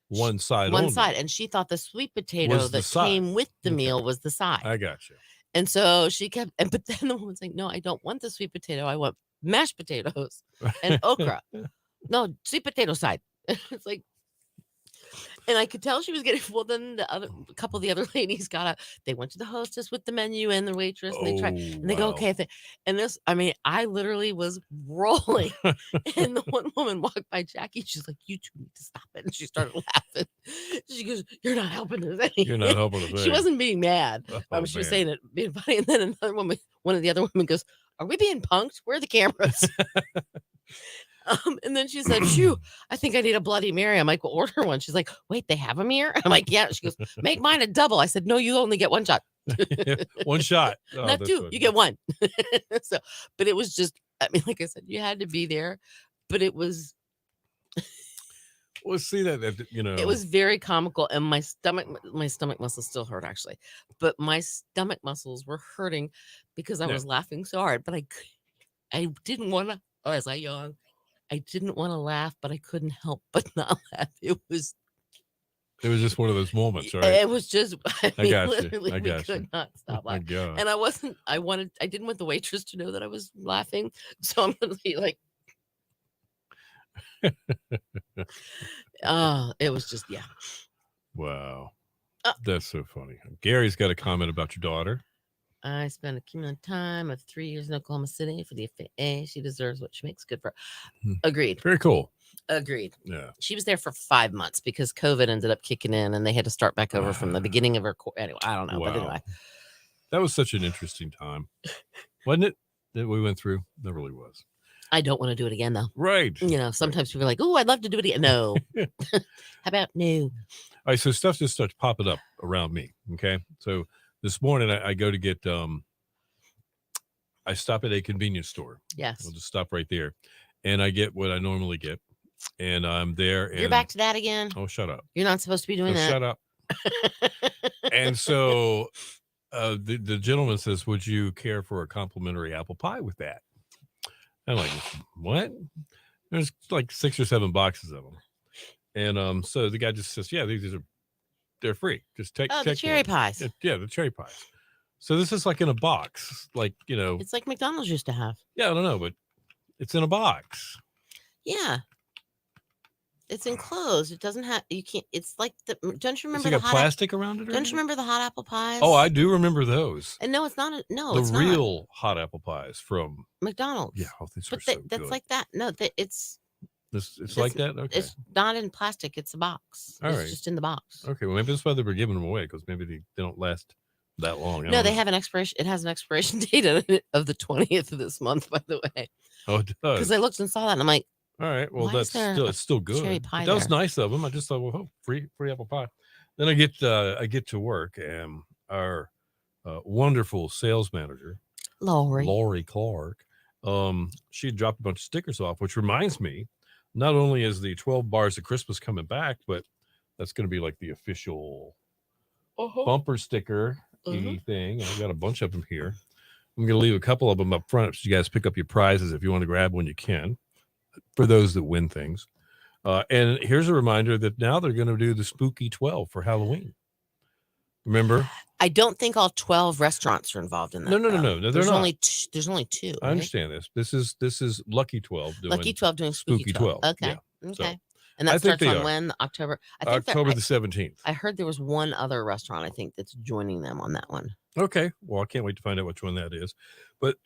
[SPEAKER 2] One side,
[SPEAKER 1] and she thought the sweet potato that came with the meal was the side.
[SPEAKER 2] I got you.
[SPEAKER 1] And so she kept, but then the woman's like, "No, I don't want the sweet potato. I want mashed potatoes and okra. No, sweet potato side." It's like, and I could tell she was getting. Well, then a couple of the other ladies got up. They went to the hostess with the menu and the waitress, and they tried, and they go, "Okay." And this, I mean, I literally was rolling, and the one woman walked by Jackie. She's like, "You two need to stop it," and she started laughing. She goes, "You're not helping us any."
[SPEAKER 2] You're not helping us.
[SPEAKER 1] She wasn't being mad. She was saying it being funny, and then another woman, one of the other women goes, "Are we being punked? Where are the cameras?" And then she said, "Phew, I think I need a Bloody Mary." I'm like, "Well, order one." She's like, "Wait, they have them here?" I'm like, "Yeah." She goes, "Make mine a double." I said, "No, you only get one shot."
[SPEAKER 2] One shot. Oh,
[SPEAKER 1] not two. Funny. You get one. So, but it was just, I mean, like I said, you had to be there, but it was.
[SPEAKER 2] Well, see that you know.
[SPEAKER 1] It was very comical, and my stomach muscles still hurt actually, but my stomach muscles were hurting because I
[SPEAKER 2] Yeah.
[SPEAKER 1] was laughing so hard. But I didn't want to. Oh, as I yawned, I didn't want to laugh, but I couldn't help but not laugh. It was
[SPEAKER 2] just one of those moments, right?
[SPEAKER 1] It was just. I mean,
[SPEAKER 2] got you.
[SPEAKER 1] literally,
[SPEAKER 2] I
[SPEAKER 1] we
[SPEAKER 2] got
[SPEAKER 1] could
[SPEAKER 2] you.
[SPEAKER 1] not
[SPEAKER 2] Oh
[SPEAKER 1] stop
[SPEAKER 2] my
[SPEAKER 1] laughing,
[SPEAKER 2] God.
[SPEAKER 1] and I didn't want the waitress to know that I was laughing, so I'm gonna be like. It was just, yeah.
[SPEAKER 2] Wow. That's so funny. Gary's got a comment about your daughter.
[SPEAKER 1] I spent a cumulative time of 3 years in Oklahoma City for the FAA. She deserves what she makes. Good for her. Agreed.
[SPEAKER 2] Very cool.
[SPEAKER 1] Agreed.
[SPEAKER 2] Yeah.
[SPEAKER 1] She was there for 5 months because COVID ended up kicking in and they had to start back over from the beginning of her course. Anyway, I don't know.
[SPEAKER 2] Wow.
[SPEAKER 1] But anyway.
[SPEAKER 2] That was such an interesting time. Wasn't it? That we went through? That really was.
[SPEAKER 1] I don't want to do it again, though.
[SPEAKER 2] Right.
[SPEAKER 1] You know, sometimes people are like, oh, I'd love to do it again. No. How about no?
[SPEAKER 2] All right. So stuff just starts popping up around me. Okay. So this morning I go to get, I stop at a convenience store.
[SPEAKER 1] Yes.
[SPEAKER 2] I'll just stop right there. And I get what I normally get. And I'm there. And,
[SPEAKER 1] you're back to that again?
[SPEAKER 2] Oh, shut up.
[SPEAKER 1] You're not supposed to be doing that.
[SPEAKER 2] Shut up. And so the gentleman says, would you care for a complimentary apple pie with that? I'm like, what? There's like 6 or 7 boxes of them. And so the guy just says, yeah, they're free. Just take
[SPEAKER 1] the cherry pies.
[SPEAKER 2] Yeah, the cherry pies. So this is like in a box, like, you know.
[SPEAKER 1] It's like McDonald's used to have.
[SPEAKER 2] Yeah, I don't know, but it's in a box.
[SPEAKER 1] Yeah. It's enclosed. It doesn't have, you can't, it's like don't you remember
[SPEAKER 2] the plastic around it?
[SPEAKER 1] Don't you remember the hot apple pies?
[SPEAKER 2] Oh, I do remember those.
[SPEAKER 1] And no, it's not.
[SPEAKER 2] The real hot apple pies from
[SPEAKER 1] McDonald's.
[SPEAKER 2] Yeah, oh, these
[SPEAKER 1] but
[SPEAKER 2] are so
[SPEAKER 1] that's
[SPEAKER 2] good.
[SPEAKER 1] like that. No, it's
[SPEAKER 2] like that? Okay.
[SPEAKER 1] It's not in plastic. It's a box. It's just in the box.
[SPEAKER 2] Okay, well, maybe that's why they were giving them away, because maybe they don't last that long.
[SPEAKER 1] No, they have an expiration. It has an expiration date of the 20th of this month, by the way.
[SPEAKER 2] Oh, it does?
[SPEAKER 1] Because I looked and saw that, and I'm like,
[SPEAKER 2] all right, well, it's still good.
[SPEAKER 1] Cherry pie
[SPEAKER 2] that was nice of them. I just thought, well, free apple pie. Then I get to work, and our wonderful sales manager, Lori Clark, she dropped a bunch of stickers off, which reminds me, not only is the 12 bars of Christmas coming back, but that's going to be like the official bumper sticker thing. I got a bunch of them here. I'm going to leave a couple of them up front so you guys pick up your prizes. If you want to grab one, you can, for those that win things. And here's a reminder that now they're going to do the Spooky 12 for Halloween. Remember?
[SPEAKER 1] I don't think all 12 restaurants are involved in that.
[SPEAKER 2] No.
[SPEAKER 1] There's only 2.
[SPEAKER 2] I understand this. This is Lucky 12 doing
[SPEAKER 1] Lucky 12 doing Spooky 12. Okay.
[SPEAKER 2] Yeah.
[SPEAKER 1] Okay.
[SPEAKER 2] So,
[SPEAKER 1] and that starts on when? October? I think
[SPEAKER 2] October the 17th.
[SPEAKER 1] I heard there was one other restaurant, I think, that's joining them on that one.
[SPEAKER 2] Okay. Well, I can't wait to find out which one that is. But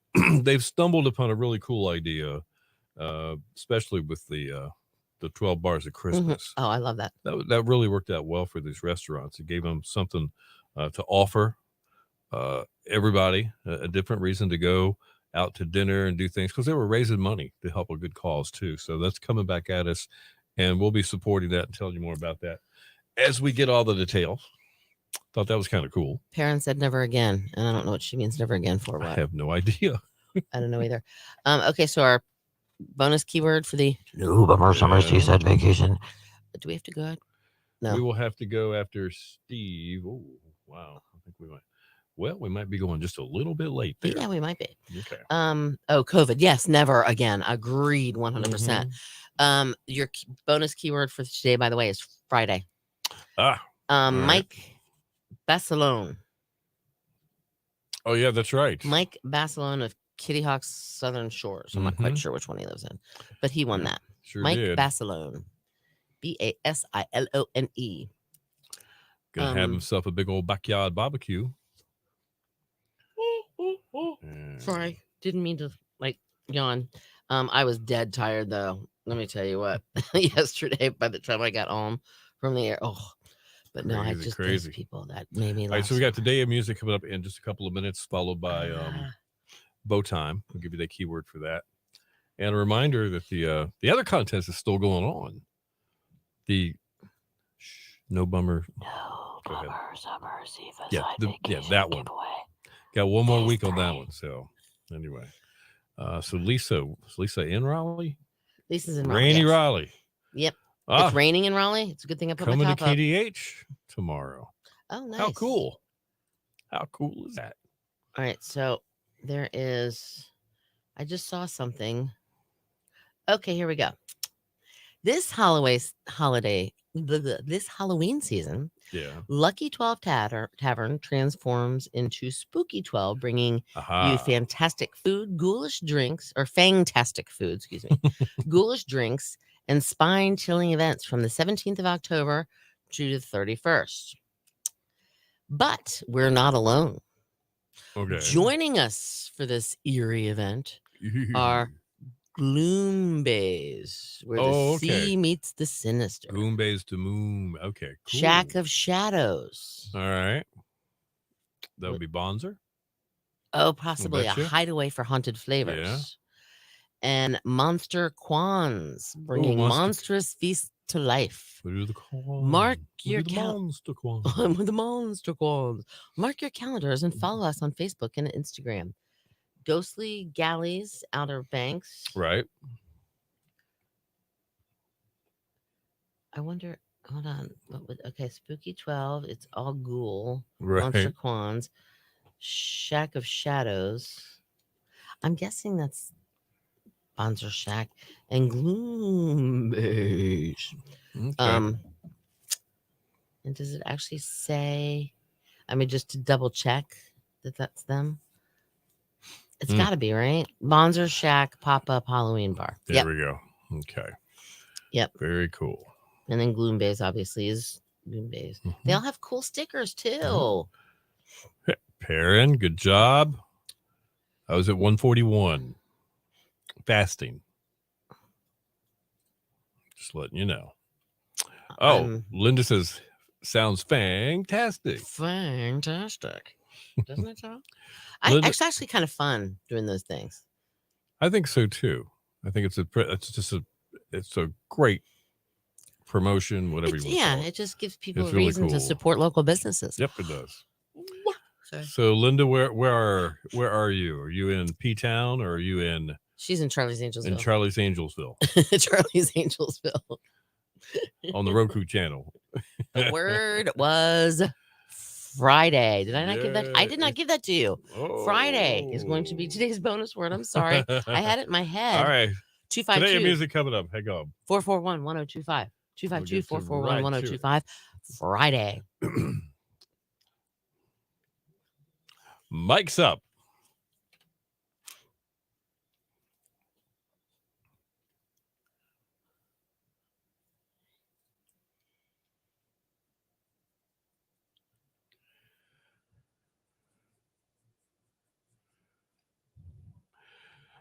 [SPEAKER 2] they've stumbled upon a really cool idea, especially with the 12 bars of Christmas.
[SPEAKER 1] Oh, I love that.
[SPEAKER 2] That really worked out well for these restaurants. It gave them something to offer everybody, a different reason to go out to dinner and do things, because they were raising money to help a good cause too. So that's coming back at us, and we'll be supporting that and telling you more about that as we get all the details. Thought that was kind of cool.
[SPEAKER 1] Perrin said never again, and I don't know what she means never again for. What?
[SPEAKER 2] I have no idea.
[SPEAKER 1] I don't know either. Okay, so our bonus keyword for the
[SPEAKER 3] no bummer summer seaside vacation.
[SPEAKER 1] Do we have to go? No.
[SPEAKER 2] We will have to go after Steve. Oh, wow. I think we might. Well, we might be going just a little bit late there.
[SPEAKER 1] Yeah, we might be.
[SPEAKER 2] Okay.
[SPEAKER 1] COVID. Yes, never again. Agreed 100%. Your bonus keyword for today, by the way, is Friday. Mike Basilone.
[SPEAKER 2] Oh, yeah, that's right.
[SPEAKER 1] Mike Basilone of Kitty Hawk's Southern Shores. I'm not quite sure which one he lives in, but he won that.
[SPEAKER 2] Sure
[SPEAKER 1] Mike
[SPEAKER 2] did.
[SPEAKER 1] Basilone. Basilone.
[SPEAKER 2] Gonna have himself a big old backyard barbecue.
[SPEAKER 1] Sorry, didn't mean to yawn. I was dead tired though. Let me tell you what. Yesterday, by the time I got home from the air, but no, I just these people that made me laugh.
[SPEAKER 2] All right, so we got the Day of Music coming up in just a couple of minutes, followed by Bow Time. We'll give you the keyword for that, and a reminder that the other contest is still going on. The No Bummer
[SPEAKER 3] Summer Seaside
[SPEAKER 2] that one.
[SPEAKER 3] giveaway.
[SPEAKER 2] Got one more week on that one. So anyway, so Lisa in Raleigh?
[SPEAKER 1] Lisa's in Raleigh.
[SPEAKER 2] Rainy Raleigh.
[SPEAKER 1] Yep. It's raining in Raleigh. It's a good thing I put my
[SPEAKER 2] coming
[SPEAKER 1] top
[SPEAKER 2] to
[SPEAKER 1] up.
[SPEAKER 2] KDH tomorrow.
[SPEAKER 1] Oh, nice.
[SPEAKER 2] How cool. How cool is that?
[SPEAKER 1] All right. So there is, I just saw something. Okay, here we go. This this Halloween season,
[SPEAKER 2] Yeah.
[SPEAKER 1] Lucky 12 Tavern transforms into Spooky 12, bringing you fantastic food, ghoulish drinks, or fantastic food, excuse me, ghoulish drinks and spine-chilling events from the 17th of October to the 31st. But we're not alone.
[SPEAKER 2] Okay.
[SPEAKER 1] Joining us for this eerie event are Gloom Bays, where the sea meets the sinister.
[SPEAKER 2] Gloom Bays to Moon. Okay, cool.
[SPEAKER 1] Shack of Shadows.
[SPEAKER 2] All right. That would be Bonzer.
[SPEAKER 1] Oh, possibly a hideaway for haunted flavors.
[SPEAKER 2] Yeah.
[SPEAKER 1] And Monster Quans, bringing monstrous feasts to life.
[SPEAKER 2] What are the Quans?
[SPEAKER 1] Mark your
[SPEAKER 2] Monster Quans.
[SPEAKER 1] I'm with the Monster Quans. Mark your calendars and follow us on Facebook and Instagram. Ghostly Galleys, Outer Banks.
[SPEAKER 2] Right.
[SPEAKER 1] I wonder. Hold on. Okay, Spooky 12. It's all ghoul.
[SPEAKER 2] Right.
[SPEAKER 1] Monster Quans. Shack of Shadows. I'm guessing that's Bonzer Shack and Gloom Base.
[SPEAKER 2] Okay.
[SPEAKER 1] And does it actually say? I mean, just to double check that that's them. It's got to be, right? Bonzer Shack pop-up Halloween bar.
[SPEAKER 2] There we go. Okay.
[SPEAKER 1] Yep.
[SPEAKER 2] Very cool.
[SPEAKER 1] And then Gloom Bays obviously is Gloom Bays. They all have cool stickers too.
[SPEAKER 2] Oh. Perrin, good job. I was at 141. Fasting. Just letting you know. Oh, Linda says, sounds fantastic.
[SPEAKER 1] Fantastic. Doesn't it sound? It's actually kind of fun doing those things.
[SPEAKER 2] I think so too. I think it's a great promotion, whatever you want to call it.
[SPEAKER 1] It just gives people a reason to support local businesses.
[SPEAKER 2] Yep, it does.
[SPEAKER 1] Sorry.
[SPEAKER 2] So Linda, where are you? Are you in P-Town or are you in?
[SPEAKER 1] She's in Charlie's Angelsville.
[SPEAKER 2] In Charlie's Angelsville.
[SPEAKER 1] Charlie's Angelsville.
[SPEAKER 2] On the Roku channel.
[SPEAKER 1] The word was Friday. Did I not give that? I did not give that to you. Oh. Friday is going to be today's bonus word. I'm sorry. I had it in my head.
[SPEAKER 2] All right.
[SPEAKER 1] 252.
[SPEAKER 2] Today music coming up. Hang on.
[SPEAKER 1] 441-1025. 252-441-1025. Friday.
[SPEAKER 2] Mike's up.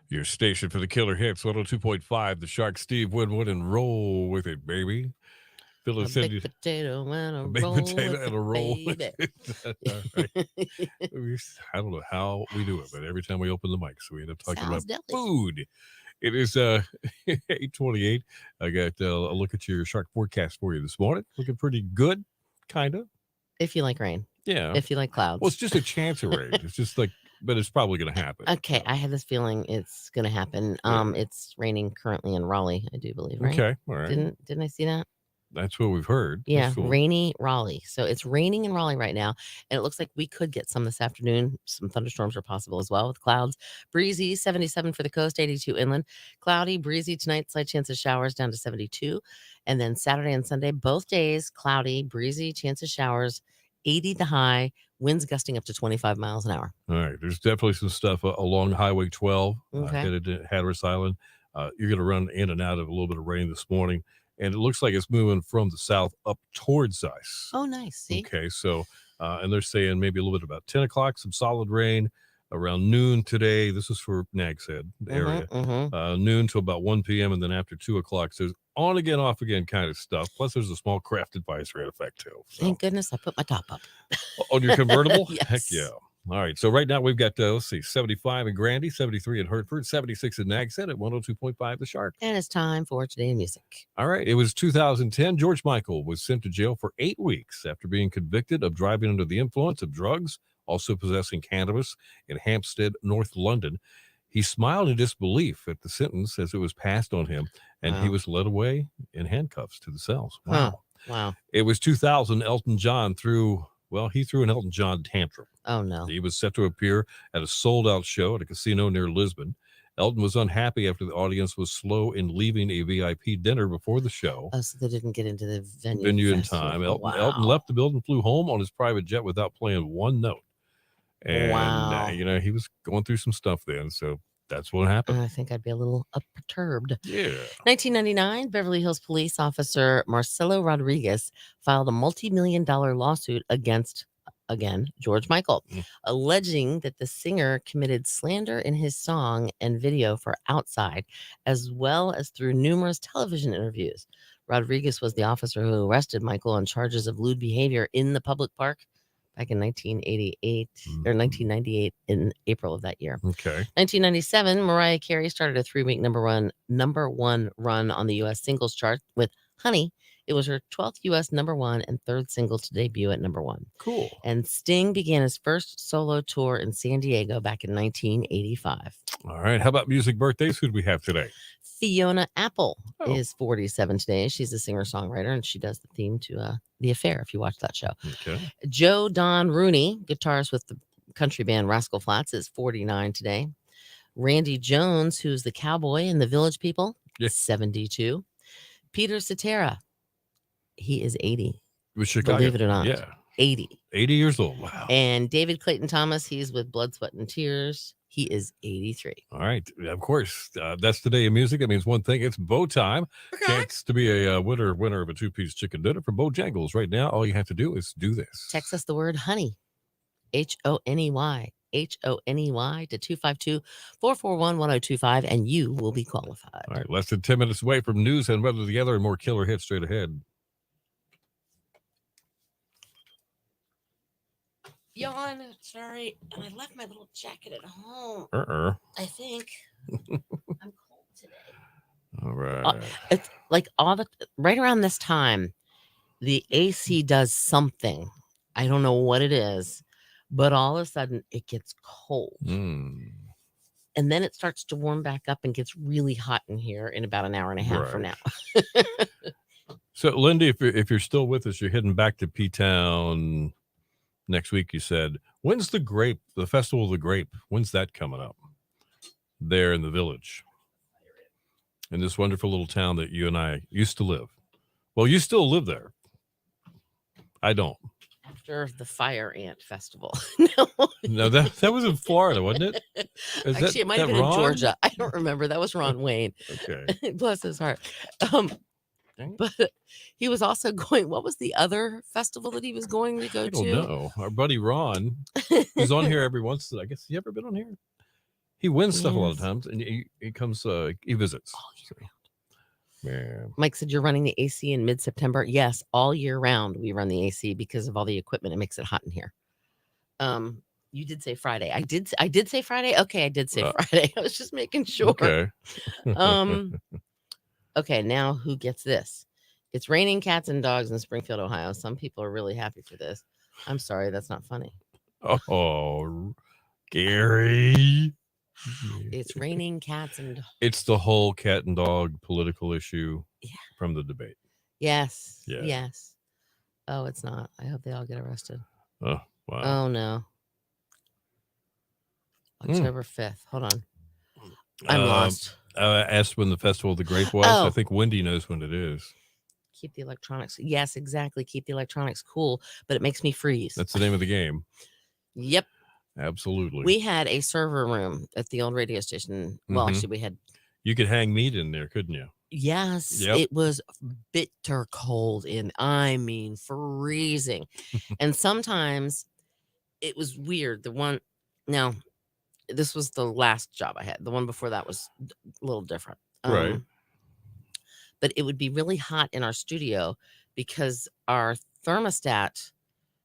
[SPEAKER 2] Your station for the killer hits, 102.5, the Shark Steve Winwood, and roll with it, baby.
[SPEAKER 1] A big potato and a roll with it, baby.
[SPEAKER 2] I don't know how we do it, but every time we open the mics, we end up talking about food. It is 8:28. I got a look at your shark forecast for you this morning. Looking pretty good, kind of.
[SPEAKER 1] If you like rain.
[SPEAKER 2] Yeah.
[SPEAKER 1] If you like clouds.
[SPEAKER 2] Well, it's just a chance of rain. It's just like, but it's probably going to happen.
[SPEAKER 1] Okay, I have this feeling it's going to happen. Yeah. It's raining currently in Raleigh, I do believe, right?
[SPEAKER 2] Okay, all right.
[SPEAKER 1] Didn't I see that?
[SPEAKER 2] That's what we've heard.
[SPEAKER 1] Yeah, cool. Rainy Raleigh. So it's raining in Raleigh right now, and it looks like we could get some this afternoon. Some thunderstorms are possible as well with clouds. Breezy, 77 for the coast, 82 inland. Cloudy, breezy tonight, slight chance of showers down to 72. And then Saturday and Sunday, both days, cloudy, breezy, chance of showers, 80 the high, winds gusting up to 25 miles an hour.
[SPEAKER 2] All right, there's definitely some stuff along Highway 12 headed to Hatteras Island. You're going to run in and out of a little bit of rain this morning. And it looks like it's moving from the south up towards us.
[SPEAKER 1] Oh, nice. See?
[SPEAKER 2] Okay, so, and they're saying maybe a little bit about 10 o'clock, some solid rain around noon today. This is for Nags Head area. Noon to about 1 p.m. And then after 2 o'clock, so on again, off again kind of stuff. Plus, there's a small craft advisory in effect, too. So.
[SPEAKER 1] Thank goodness I put my top up.
[SPEAKER 2] On your convertible?
[SPEAKER 1] Yes.
[SPEAKER 2] Heck yeah. All right, so right now we've got, 75 in Grandy, 73 in Hertford, 76 in Nags Head at 102.5 The Shark.
[SPEAKER 1] And it's time for Today in Music.
[SPEAKER 2] All right, it was 2010. George Michael was sent to jail for 8 weeks after being convicted of driving under the influence of drugs, also possessing cannabis in Hampstead, North London. He smiled in disbelief at the sentence as it was passed on him, and he was led away in handcuffs to the cells. Wow.
[SPEAKER 1] Wow.
[SPEAKER 2] It was 2000. Elton John threw an Elton John tantrum.
[SPEAKER 1] Oh, no.
[SPEAKER 2] He was set to appear at a sold-out show at a casino near Lisbon. Elton was unhappy after the audience was slow in leaving a VIP dinner before the show.
[SPEAKER 1] Oh, so they didn't get into the
[SPEAKER 2] venue in time. Elton left the building, flew home on his private jet without playing one note. And, he was going through some stuff then, so that's what happened.
[SPEAKER 1] I think I'd be a little perturbed.
[SPEAKER 2] Yeah.
[SPEAKER 1] 1999, Beverly Hills police officer Marcelo Rodriguez filed a multi-million-dollar lawsuit against, again, George Michael, alleging that the singer committed slander in his song and video for Outside, as well as through numerous television interviews. Rodriguez was the officer who arrested Michael on charges of lewd behavior in the public park back in 1988 or 1998 in April of that year.
[SPEAKER 2] Okay.
[SPEAKER 1] 1997, Mariah Carey started a 3-week number one run on the U.S. singles chart with Honey. It was her 12th U.S. number one and third single to debut at number one.
[SPEAKER 2] Cool.
[SPEAKER 1] And Sting began his first solo tour in San Diego back in 1985.
[SPEAKER 2] All right. How about music birthdays? Who do we have today?
[SPEAKER 1] Fiona Apple is 47 today. She's a singer-songwriter, and she does the theme to The Affair, if you watch that show.
[SPEAKER 2] Okay.
[SPEAKER 1] Joe Don Rooney, guitarist with the country band Rascal Flatts, is 49 today. Randy Jones, who's the cowboy in the Village People, 72. Peter Cetera, he is 80.
[SPEAKER 2] With Chicago.
[SPEAKER 1] Believe it or not.
[SPEAKER 2] Yeah.
[SPEAKER 1] 80.
[SPEAKER 2] 80 years old. Wow.
[SPEAKER 1] And David Clayton Thomas, he's with Blood, Sweat, and Tears. He is 83.
[SPEAKER 2] All right. Of course, that's the day of music. That means one thing. It's Bo time. Chance to be a winner of a 2-piece chicken dinner from Bojangles. Right now, all you have to do is do this.
[SPEAKER 1] Text us the word honey. H-O-N-E-Y. H-O-N-E-Y to 252-441-1025, and you will be qualified.
[SPEAKER 2] All right. Less than 10 minutes away from news and weather together and more killer hits straight ahead.
[SPEAKER 1] Yawn, sorry. And I left my little jacket at home. I think. I'm cold today.
[SPEAKER 2] All right.
[SPEAKER 1] It's like right around this time, the AC does something. I don't know what it is, but all of a sudden it gets cold. And then it starts to warm back up and gets really hot in here in about an hour and a half from now.
[SPEAKER 2] So, Lindy, if you're still with us, you're heading back to P-Town next week. You said, when's the Festival of the Grape? When's that coming up? There in the Village. In this wonderful little town that you and I used to live. Well, you still live there. I don't.
[SPEAKER 1] After the Fire Ant Festival.
[SPEAKER 2] No, that was in Florida, wasn't it?
[SPEAKER 1] Actually, it might have been in Georgia. I don't remember. That was Ron Wayne.
[SPEAKER 2] Okay.
[SPEAKER 1] Bless his heart. But he was also going, what was the other festival that he was going to go to?
[SPEAKER 2] I don't know. Our buddy Ron, who's on here every once. I guess he ever been on here? He wins stuff a lot of times, and he comes, he visits.
[SPEAKER 1] All year round.
[SPEAKER 2] Yeah.
[SPEAKER 1] Mike said you're running the AC in mid-September. Yes, all year round we run the AC because of all the equipment. It makes it hot in here. You did say Friday. I did say Friday. Okay, I did say Friday. I was just making sure.
[SPEAKER 2] Okay.
[SPEAKER 1] Okay, now who gets this? It's raining cats and dogs in Springfield, Ohio. Some people are really happy for this. I'm sorry, that's not funny.
[SPEAKER 2] Oh, Gary.
[SPEAKER 1] It's raining cats and dogs.
[SPEAKER 2] It's the whole cat and dog political issue from the debate.
[SPEAKER 1] Yes.
[SPEAKER 2] Yeah.
[SPEAKER 1] Yes. Oh, it's not. I hope they all get arrested.
[SPEAKER 2] Oh, wow.
[SPEAKER 1] Oh, no. October 5th. Hold on. I'm lost.
[SPEAKER 2] I asked when the Festival of the Grape was. I think Wendy knows when it is.
[SPEAKER 1] Keep the electronics. Yes, exactly. Keep the electronics cool, but it makes me freeze.
[SPEAKER 2] That's the name of the game.
[SPEAKER 1] Yep.
[SPEAKER 2] Absolutely.
[SPEAKER 1] We had a server room at the old radio station. Well, actually, we had.
[SPEAKER 2] You could hang meat in there, couldn't you?
[SPEAKER 1] Yes. Yep. It was bitter cold I mean, freezing. And sometimes it was weird. Now, this was the last job I had. The one before that was a little different.
[SPEAKER 2] Right.
[SPEAKER 1] But it would be really hot in our studio because our thermostat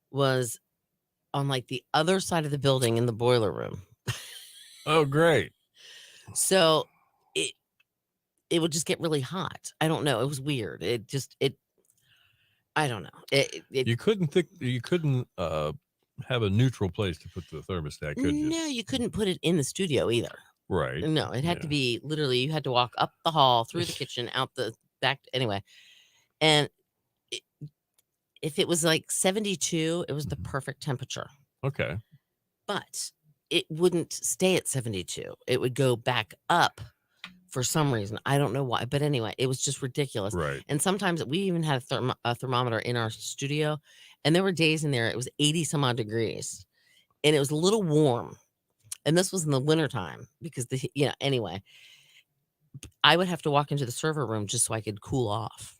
[SPEAKER 1] was on like the other side of the building in the boiler room.
[SPEAKER 2] Oh, great.
[SPEAKER 1] So it would just get really hot. I don't know. It was weird. I don't know.
[SPEAKER 2] You couldn't have a neutral place to put the thermostat, could you?
[SPEAKER 1] No, you couldn't put it in the studio either.
[SPEAKER 2] Right.
[SPEAKER 1] No, it had to be literally, you had to walk up the hall, through the kitchen, out the back. Anyway, and if it was like 72, it was the perfect temperature.
[SPEAKER 2] Okay.
[SPEAKER 1] But it wouldn't stay at 72. It would go back up for some reason. I don't know why. But anyway, it was just ridiculous.
[SPEAKER 2] Right.
[SPEAKER 1] And sometimes we even had a thermometer in our studio. And there were days in there, it was 80 some odd degrees. And it was a little warm. And this was in the wintertime because anyway, I would have to walk into the server room just so I could cool off.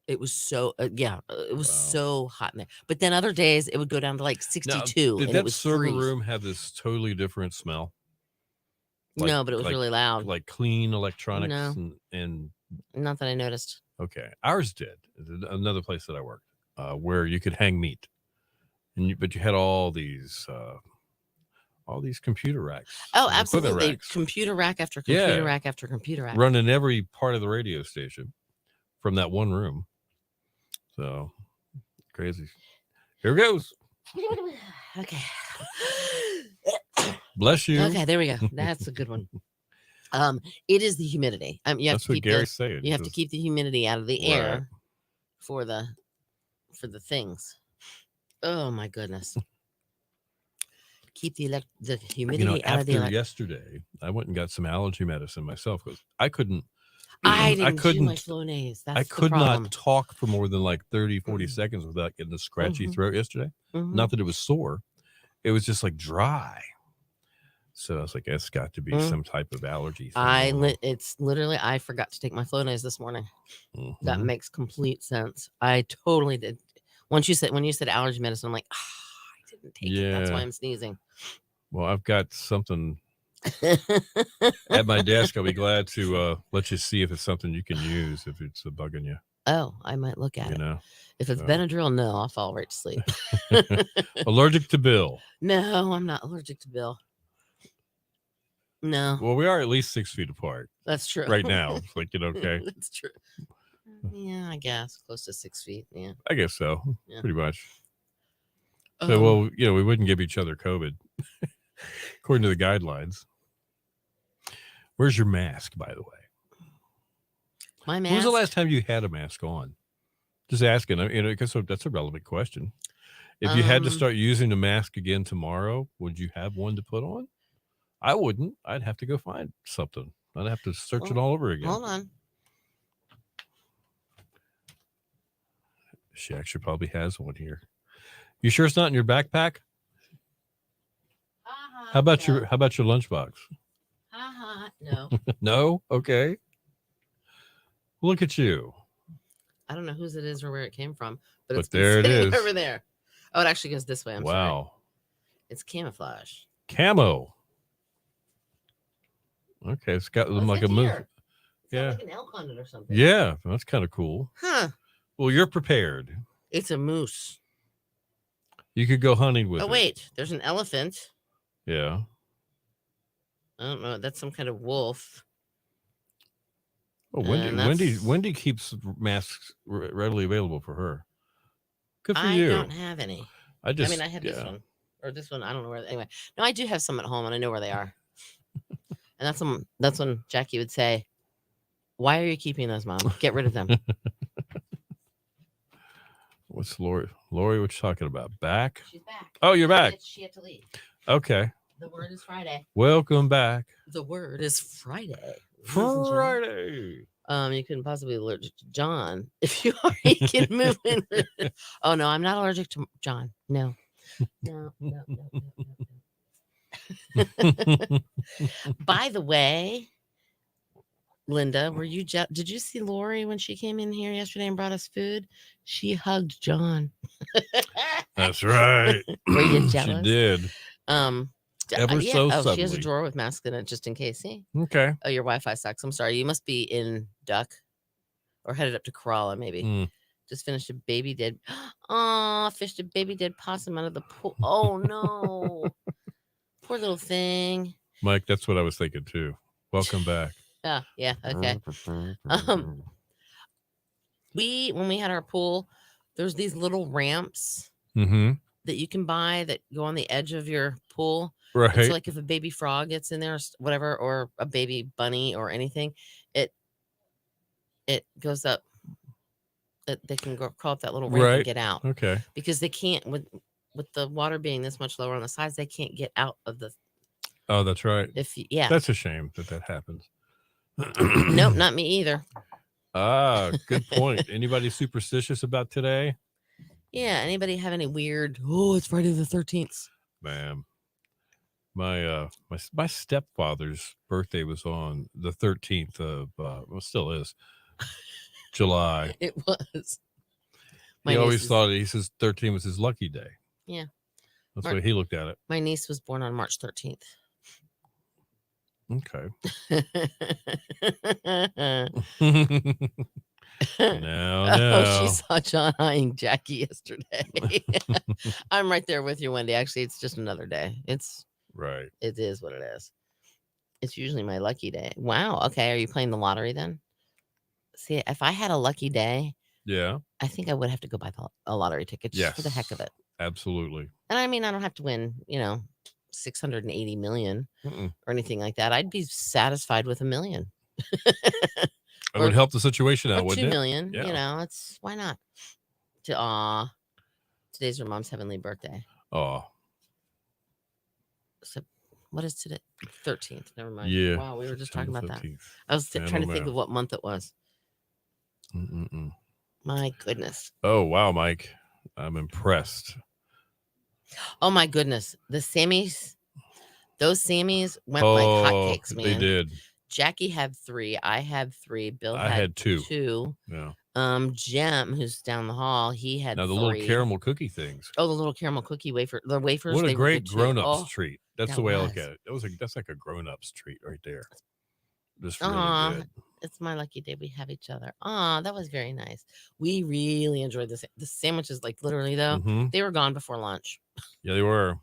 [SPEAKER 1] It was so it was so hot in there. But then other days it would go down to like 62.
[SPEAKER 2] Now, did
[SPEAKER 1] and
[SPEAKER 2] that
[SPEAKER 1] it was
[SPEAKER 2] server
[SPEAKER 1] freeze.
[SPEAKER 2] room have this totally different smell?
[SPEAKER 1] No, but it was really loud.
[SPEAKER 2] Like clean electronics
[SPEAKER 1] No.
[SPEAKER 2] and
[SPEAKER 1] Not that I noticed.
[SPEAKER 2] Okay, ours did. Another place that I worked, where you could hang meat, but you had all these computer racks.
[SPEAKER 1] Oh, absolutely!
[SPEAKER 2] Racks.
[SPEAKER 1] Computer rack after computer rack after computer rack,
[SPEAKER 2] running every part of the radio station from that one room. So crazy. Here goes.
[SPEAKER 1] Okay.
[SPEAKER 2] Bless you.
[SPEAKER 1] Okay, there we go. That's a good one. It is the humidity. You have
[SPEAKER 2] That's
[SPEAKER 1] to
[SPEAKER 2] what
[SPEAKER 1] keep
[SPEAKER 2] Gary's saying.
[SPEAKER 1] You have to keep the humidity out of the air for the things. Oh my goodness. Keep the humidity out of the
[SPEAKER 2] after yesterday, I went and got some allergy medicine myself because I couldn't.
[SPEAKER 1] I didn't do my Flonase. That's
[SPEAKER 2] I could
[SPEAKER 1] the problem.
[SPEAKER 2] not talk for more than like 30, 40 seconds without getting a scratchy throat yesterday. Not that it was sore. It was just like dry. So I was like, it's got to be some type of allergy thing.
[SPEAKER 1] It's literally, I forgot to take my Flonase this morning. That makes complete sense. I totally did. When you said allergy medicine, I'm like, I didn't take it. That's why I'm sneezing.
[SPEAKER 2] Well, I've got something at my desk. I'll be glad to let you see if it's something you can use if it's bugging you.
[SPEAKER 1] Oh, I might look at it. If it's Benadryl, no, I'll fall right to sleep.
[SPEAKER 2] Allergic to Bill?
[SPEAKER 1] No, I'm not allergic to Bill. No.
[SPEAKER 2] Well, we are at least 6 feet apart.
[SPEAKER 1] That's true.
[SPEAKER 2] Right now. It's like, okay.
[SPEAKER 1] That's true. Yeah, I guess. Close to 6 feet. Yeah.
[SPEAKER 2] I guess so. Yeah. Pretty much. So, well, we wouldn't give each other COVID, according to the guidelines. Where's your mask, by the way?
[SPEAKER 1] My mask?
[SPEAKER 2] When was the last time you had a mask on? Just asking. Because that's a relevant question. If you had to start using the mask again tomorrow, would you have one to put on? I wouldn't. I'd have to go find something. I'd have to search it all over again.
[SPEAKER 1] Hold on.
[SPEAKER 2] She actually probably has one here. You sure it's not in your backpack? How about your lunchbox?
[SPEAKER 1] No.
[SPEAKER 2] No? Okay. Look at you.
[SPEAKER 1] I don't know whose it is or where it came from, but it's
[SPEAKER 2] there it is
[SPEAKER 1] over there. Oh, it actually goes this way. I'm sorry. It's camouflage.
[SPEAKER 2] Camo. Okay, it's got like a move.
[SPEAKER 1] Yeah, like an elk on it or something.
[SPEAKER 2] Yeah, that's kind of cool.
[SPEAKER 1] Huh?
[SPEAKER 2] Well, you're prepared.
[SPEAKER 1] It's a moose.
[SPEAKER 2] You could go hunting with it.
[SPEAKER 1] Oh wait, there's an elephant.
[SPEAKER 2] Yeah.
[SPEAKER 1] I don't know. That's some kind of wolf.
[SPEAKER 2] Oh, Wendy keeps masks readily available for her. Good for you.
[SPEAKER 1] I don't have any. I had this one or this one. I don't know where. Anyway, no, I do have some at home, and I know where they are. And that's when Jackie would say, "Why are you keeping those, Mom? Get rid of them."
[SPEAKER 2] What's Lori? Lori, what you talking about? Back?
[SPEAKER 1] She's back.
[SPEAKER 2] Oh, you're back.
[SPEAKER 1] She had to leave.
[SPEAKER 2] Okay.
[SPEAKER 1] The word is Friday.
[SPEAKER 2] Welcome back.
[SPEAKER 1] The word is Friday.
[SPEAKER 2] Friday.
[SPEAKER 1] You couldn't possibly be allergic to John. If you are, you can move in. Oh no, I'm not allergic to John. No. By the way, Linda, did you see Lori when she came in here yesterday and brought us food? She hugged John.
[SPEAKER 2] That's right.
[SPEAKER 1] Were you jealous?
[SPEAKER 2] She did. Ever so suddenly.
[SPEAKER 1] She has a drawer with masks in it just in case. See?
[SPEAKER 2] Okay.
[SPEAKER 1] Oh, your Wi-Fi sucks. I'm sorry. You must be in Duck or headed up to Corolla, maybe. Just finished a baby dead. Oh, fished a baby dead possum out of the pool. Oh no. Poor little thing.
[SPEAKER 2] Mike, that's what I was thinking too. Welcome back.
[SPEAKER 1] Oh, yeah. Okay. When we had our pool, there's these little ramps that you can buy that go on the edge of your pool.
[SPEAKER 2] Right.
[SPEAKER 1] It's like if a baby frog gets in there, or whatever, or a baby bunny or anything, it goes up. They can crawl up that little ramp and get out.
[SPEAKER 2] Okay.
[SPEAKER 1] Because they can't with the water being this much lower on the sides, they can't get out of the.
[SPEAKER 2] Oh, that's right.
[SPEAKER 1] Yeah.
[SPEAKER 2] That's a shame that happens.
[SPEAKER 1] Nope, not me either.
[SPEAKER 2] Good point. Anybody superstitious about today?
[SPEAKER 1] Yeah. Anybody have any weird? Oh, it's Friday the 13th.
[SPEAKER 2] Ma'am. My stepfather's birthday was on the 13th of well, still is July.
[SPEAKER 1] It was.
[SPEAKER 2] He always thought he says 13 was his lucky day.
[SPEAKER 1] Yeah,
[SPEAKER 2] that's the way he looked at it.
[SPEAKER 1] My niece was born on March 13th.
[SPEAKER 2] Okay. No.
[SPEAKER 1] Oh, she saw John eyeing Jackie yesterday. I'm right there with you, Wendy. Actually, it's just another day. It's
[SPEAKER 2] right.
[SPEAKER 1] It is what it is. It's usually my lucky day. Wow. Okay. Are you playing the lottery then? See, if I had a lucky day,
[SPEAKER 2] yeah,
[SPEAKER 1] I think I would have to go buy a lottery ticket just for the heck of it.
[SPEAKER 2] Absolutely.
[SPEAKER 1] And I mean, I don't have to win, 680 million or anything like that. I'd be satisfied with $1 million.
[SPEAKER 2] It would help the situation out, wouldn't it?
[SPEAKER 1] 2 million. Yeah. It's why not? Today's her mom's heavenly birthday.
[SPEAKER 2] Oh.
[SPEAKER 1] So what is today? 13th. Never mind.
[SPEAKER 2] Yeah.
[SPEAKER 1] Wow, we were just talking about that. I was trying to think of what month it was. My goodness.
[SPEAKER 2] Oh, wow, Mike. I'm impressed.
[SPEAKER 1] Oh, my goodness. The Sammys, those Sammys went like hotcakes, man.
[SPEAKER 2] They did.
[SPEAKER 1] Jackie had 3. I had 3. Bill
[SPEAKER 2] had 2.
[SPEAKER 1] 2.
[SPEAKER 2] Yeah.
[SPEAKER 1] Jem, who's down the hall, he had 3.
[SPEAKER 2] The little caramel cookie things.
[SPEAKER 1] Oh, the little caramel cookie wafer. The wafers.
[SPEAKER 2] What a great grown-ups treat. That's the way I look at it. That's like a grown-ups treat right there. Just really good.
[SPEAKER 1] It's my lucky day. We have each other. That was very nice. We really enjoyed this. The sandwiches, like literally though, they were gone before lunch.
[SPEAKER 2] Yeah, they were.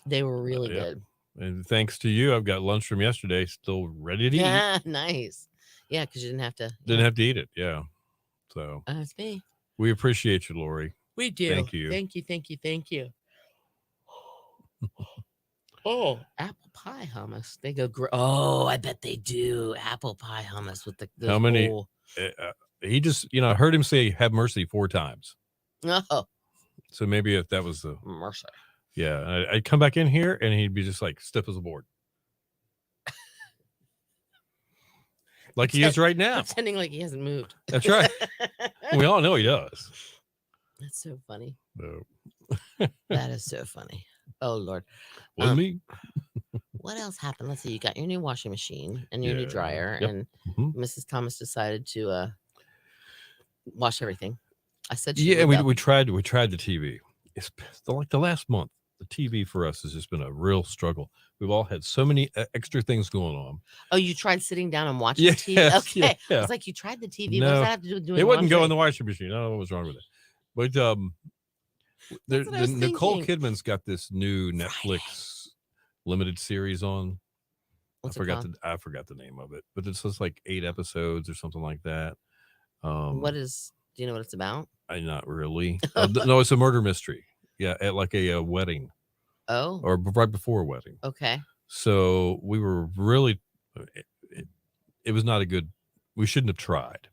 [SPEAKER 1] They were really good.
[SPEAKER 2] And thanks to you, I've got lunch from yesterday still ready to eat.
[SPEAKER 1] Yeah, nice. Yeah, because you didn't have to.
[SPEAKER 2] Didn't have to eat it. Yeah. So
[SPEAKER 1] that's me.
[SPEAKER 2] We appreciate you, Lori.
[SPEAKER 1] We do.
[SPEAKER 2] Thank you.
[SPEAKER 1] Thank you. Thank you. Thank you. Oh, apple pie hummus. They go. Oh, I bet they do apple pie hummus with the.
[SPEAKER 2] How many? He just, I heard him say "Have mercy" 4 times.
[SPEAKER 1] Oh.
[SPEAKER 2] So maybe if that was the
[SPEAKER 1] mercy.
[SPEAKER 2] Yeah, I'd come back in here and he'd be just like stiff as a board, like he is right now,
[SPEAKER 1] pretending like he hasn't moved.
[SPEAKER 2] That's right. We all know he does.
[SPEAKER 1] That's so funny.
[SPEAKER 2] No.
[SPEAKER 1] That is so funny. Oh Lord.
[SPEAKER 2] With me.
[SPEAKER 1] What else happened? Let's see. You got your new washing machine and your new dryer, and Mrs. Thomas decided to wash everything. I said,
[SPEAKER 2] we tried the TV. It's like the last month. The TV for us has just been a real struggle. We've all had so many extra things going on.
[SPEAKER 1] Oh, you tried sitting down and watching TV? Okay. Yeah. I was like, you tried the TV.
[SPEAKER 2] No,
[SPEAKER 1] what does that have to do with doing
[SPEAKER 2] it wouldn't go in the washing machine. I don't know what was wrong with it. But Nicole Kidman's got this new Netflix limited series on. I forgot the name of it, but it's just like 8 episodes or something like that.
[SPEAKER 1] Do you know what it's about?
[SPEAKER 2] Not really. No, it's a murder mystery. Yeah, at like a wedding.
[SPEAKER 1] Oh.
[SPEAKER 2] Or right before a wedding.
[SPEAKER 1] Okay.
[SPEAKER 2] So we were really, it was not a good, we shouldn't have tried.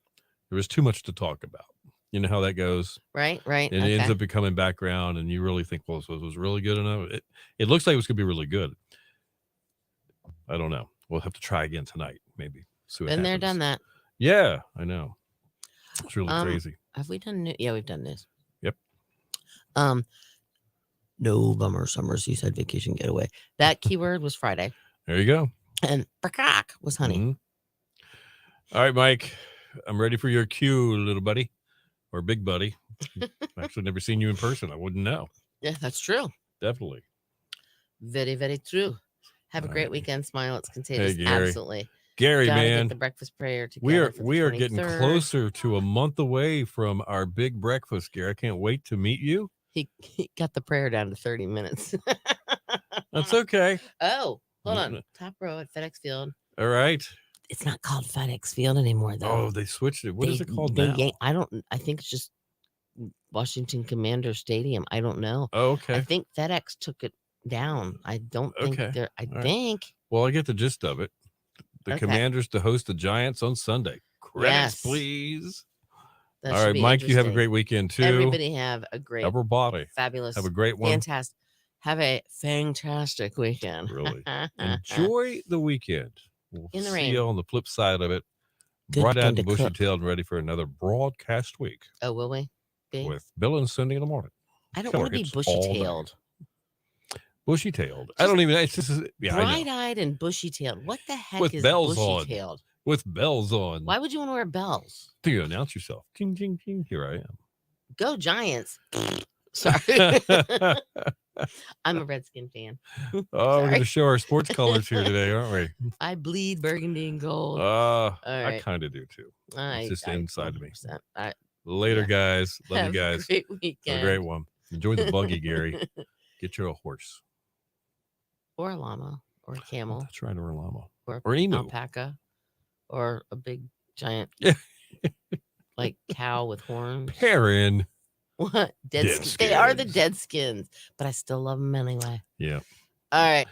[SPEAKER 2] There was too much to talk about. You know how that goes?
[SPEAKER 1] Right.
[SPEAKER 2] And it ends up becoming background, and you really think, well, this was really good enough. It looks like it was going to be really good. I don't know. We'll have to try again tonight, maybe.
[SPEAKER 1] Been there, done that.
[SPEAKER 2] Yeah, I know. It's really crazy.
[SPEAKER 1] Have we done news? Yeah, we've done this.
[SPEAKER 2] Yep.
[SPEAKER 1] No bummer summer seaside vacation getaway. That keyword was Friday.
[SPEAKER 2] There you go.
[SPEAKER 1] And Prakak was honey.
[SPEAKER 2] All right, Mike. I'm ready for your cue, little buddy. Or big buddy. I've actually never seen you in person. I wouldn't know.
[SPEAKER 1] Yeah, that's true.
[SPEAKER 2] Definitely.
[SPEAKER 1] Very, very true. Have a great weekend. Smile. It's contagious.
[SPEAKER 2] Hey, Gary.
[SPEAKER 1] Absolutely.
[SPEAKER 2] Gary,
[SPEAKER 1] Gotta
[SPEAKER 2] man.
[SPEAKER 1] get the breakfast prayer together.
[SPEAKER 2] We are getting closer to a month away from our big breakfast, Gary. I can't wait to meet you.
[SPEAKER 1] He got the prayer down to 30 minutes.
[SPEAKER 2] That's okay.
[SPEAKER 1] Oh, hold on. Top row at FedEx Field.
[SPEAKER 2] All right.
[SPEAKER 1] It's not called FedEx Field anymore, though.
[SPEAKER 2] Oh, they switched it. What is it called now?
[SPEAKER 1] I think it's just Washington Commander Stadium. I don't know.
[SPEAKER 2] Oh, okay.
[SPEAKER 1] I think FedEx took it down. I don't think
[SPEAKER 2] Okay.
[SPEAKER 1] they're. I
[SPEAKER 2] All right.
[SPEAKER 1] think.
[SPEAKER 2] Well, I get the gist of it. The
[SPEAKER 1] Okay.
[SPEAKER 2] Commanders to host the Giants on Sunday. Credits,
[SPEAKER 1] Yes.
[SPEAKER 2] please.
[SPEAKER 1] That
[SPEAKER 2] All
[SPEAKER 1] should
[SPEAKER 2] right,
[SPEAKER 1] be
[SPEAKER 2] Mike, you have a
[SPEAKER 1] interesting.
[SPEAKER 2] great weekend too.
[SPEAKER 1] Everybody have a great,
[SPEAKER 2] Everybody
[SPEAKER 1] fabulous,
[SPEAKER 2] have a great one.
[SPEAKER 1] fantastic. Have a fantastic weekend.
[SPEAKER 2] Really. Enjoy the weekend. We'll
[SPEAKER 1] In the
[SPEAKER 2] see
[SPEAKER 1] rain.
[SPEAKER 2] you on the flip side of it.
[SPEAKER 1] Good
[SPEAKER 2] Bright-eyed
[SPEAKER 1] thing to
[SPEAKER 2] and
[SPEAKER 1] cook.
[SPEAKER 2] bushy-tailed and ready for another broadcast week
[SPEAKER 1] Oh, will we? Be?
[SPEAKER 2] with Bill and Cindy in the morning.
[SPEAKER 1] I don't
[SPEAKER 2] Killer
[SPEAKER 1] want to be
[SPEAKER 2] hits all day.
[SPEAKER 1] bushy-tailed.
[SPEAKER 2] Bushy-tailed. I don't even. It's just. Yeah, I know.
[SPEAKER 1] Bright-eyed and bushy-tailed. What the heck
[SPEAKER 2] With
[SPEAKER 1] is
[SPEAKER 2] bells on.
[SPEAKER 1] bushy-tailed?
[SPEAKER 2] With bells on.
[SPEAKER 1] Why would you want to wear bells?
[SPEAKER 2] Do you announce yourself? Ching, ching, ching. Here I am.
[SPEAKER 1] Go Giants. Sorry. I'm a Redskin fan.
[SPEAKER 2] Oh, we're going to show our sports colors here today, aren't we?
[SPEAKER 1] I bleed burgundy and gold.
[SPEAKER 2] I
[SPEAKER 1] right.
[SPEAKER 2] kind of do too. It's just inside of me.
[SPEAKER 1] 100%.
[SPEAKER 2] Later, guys. Love
[SPEAKER 1] Have
[SPEAKER 2] you guys.
[SPEAKER 1] a great weekend.
[SPEAKER 2] Have a great one. Enjoy the buggy, Gary. Get you a horse.
[SPEAKER 1] Or a llama. Or a camel.
[SPEAKER 2] That's right, or a llama.
[SPEAKER 1] Or
[SPEAKER 2] emu.
[SPEAKER 1] Alpaca. Or a big giant like cow with horns.
[SPEAKER 2] Perrin.
[SPEAKER 1] What? Dead skins. They are the dead skins. But I still love them anyway.
[SPEAKER 2] Yeah.
[SPEAKER 1] All right.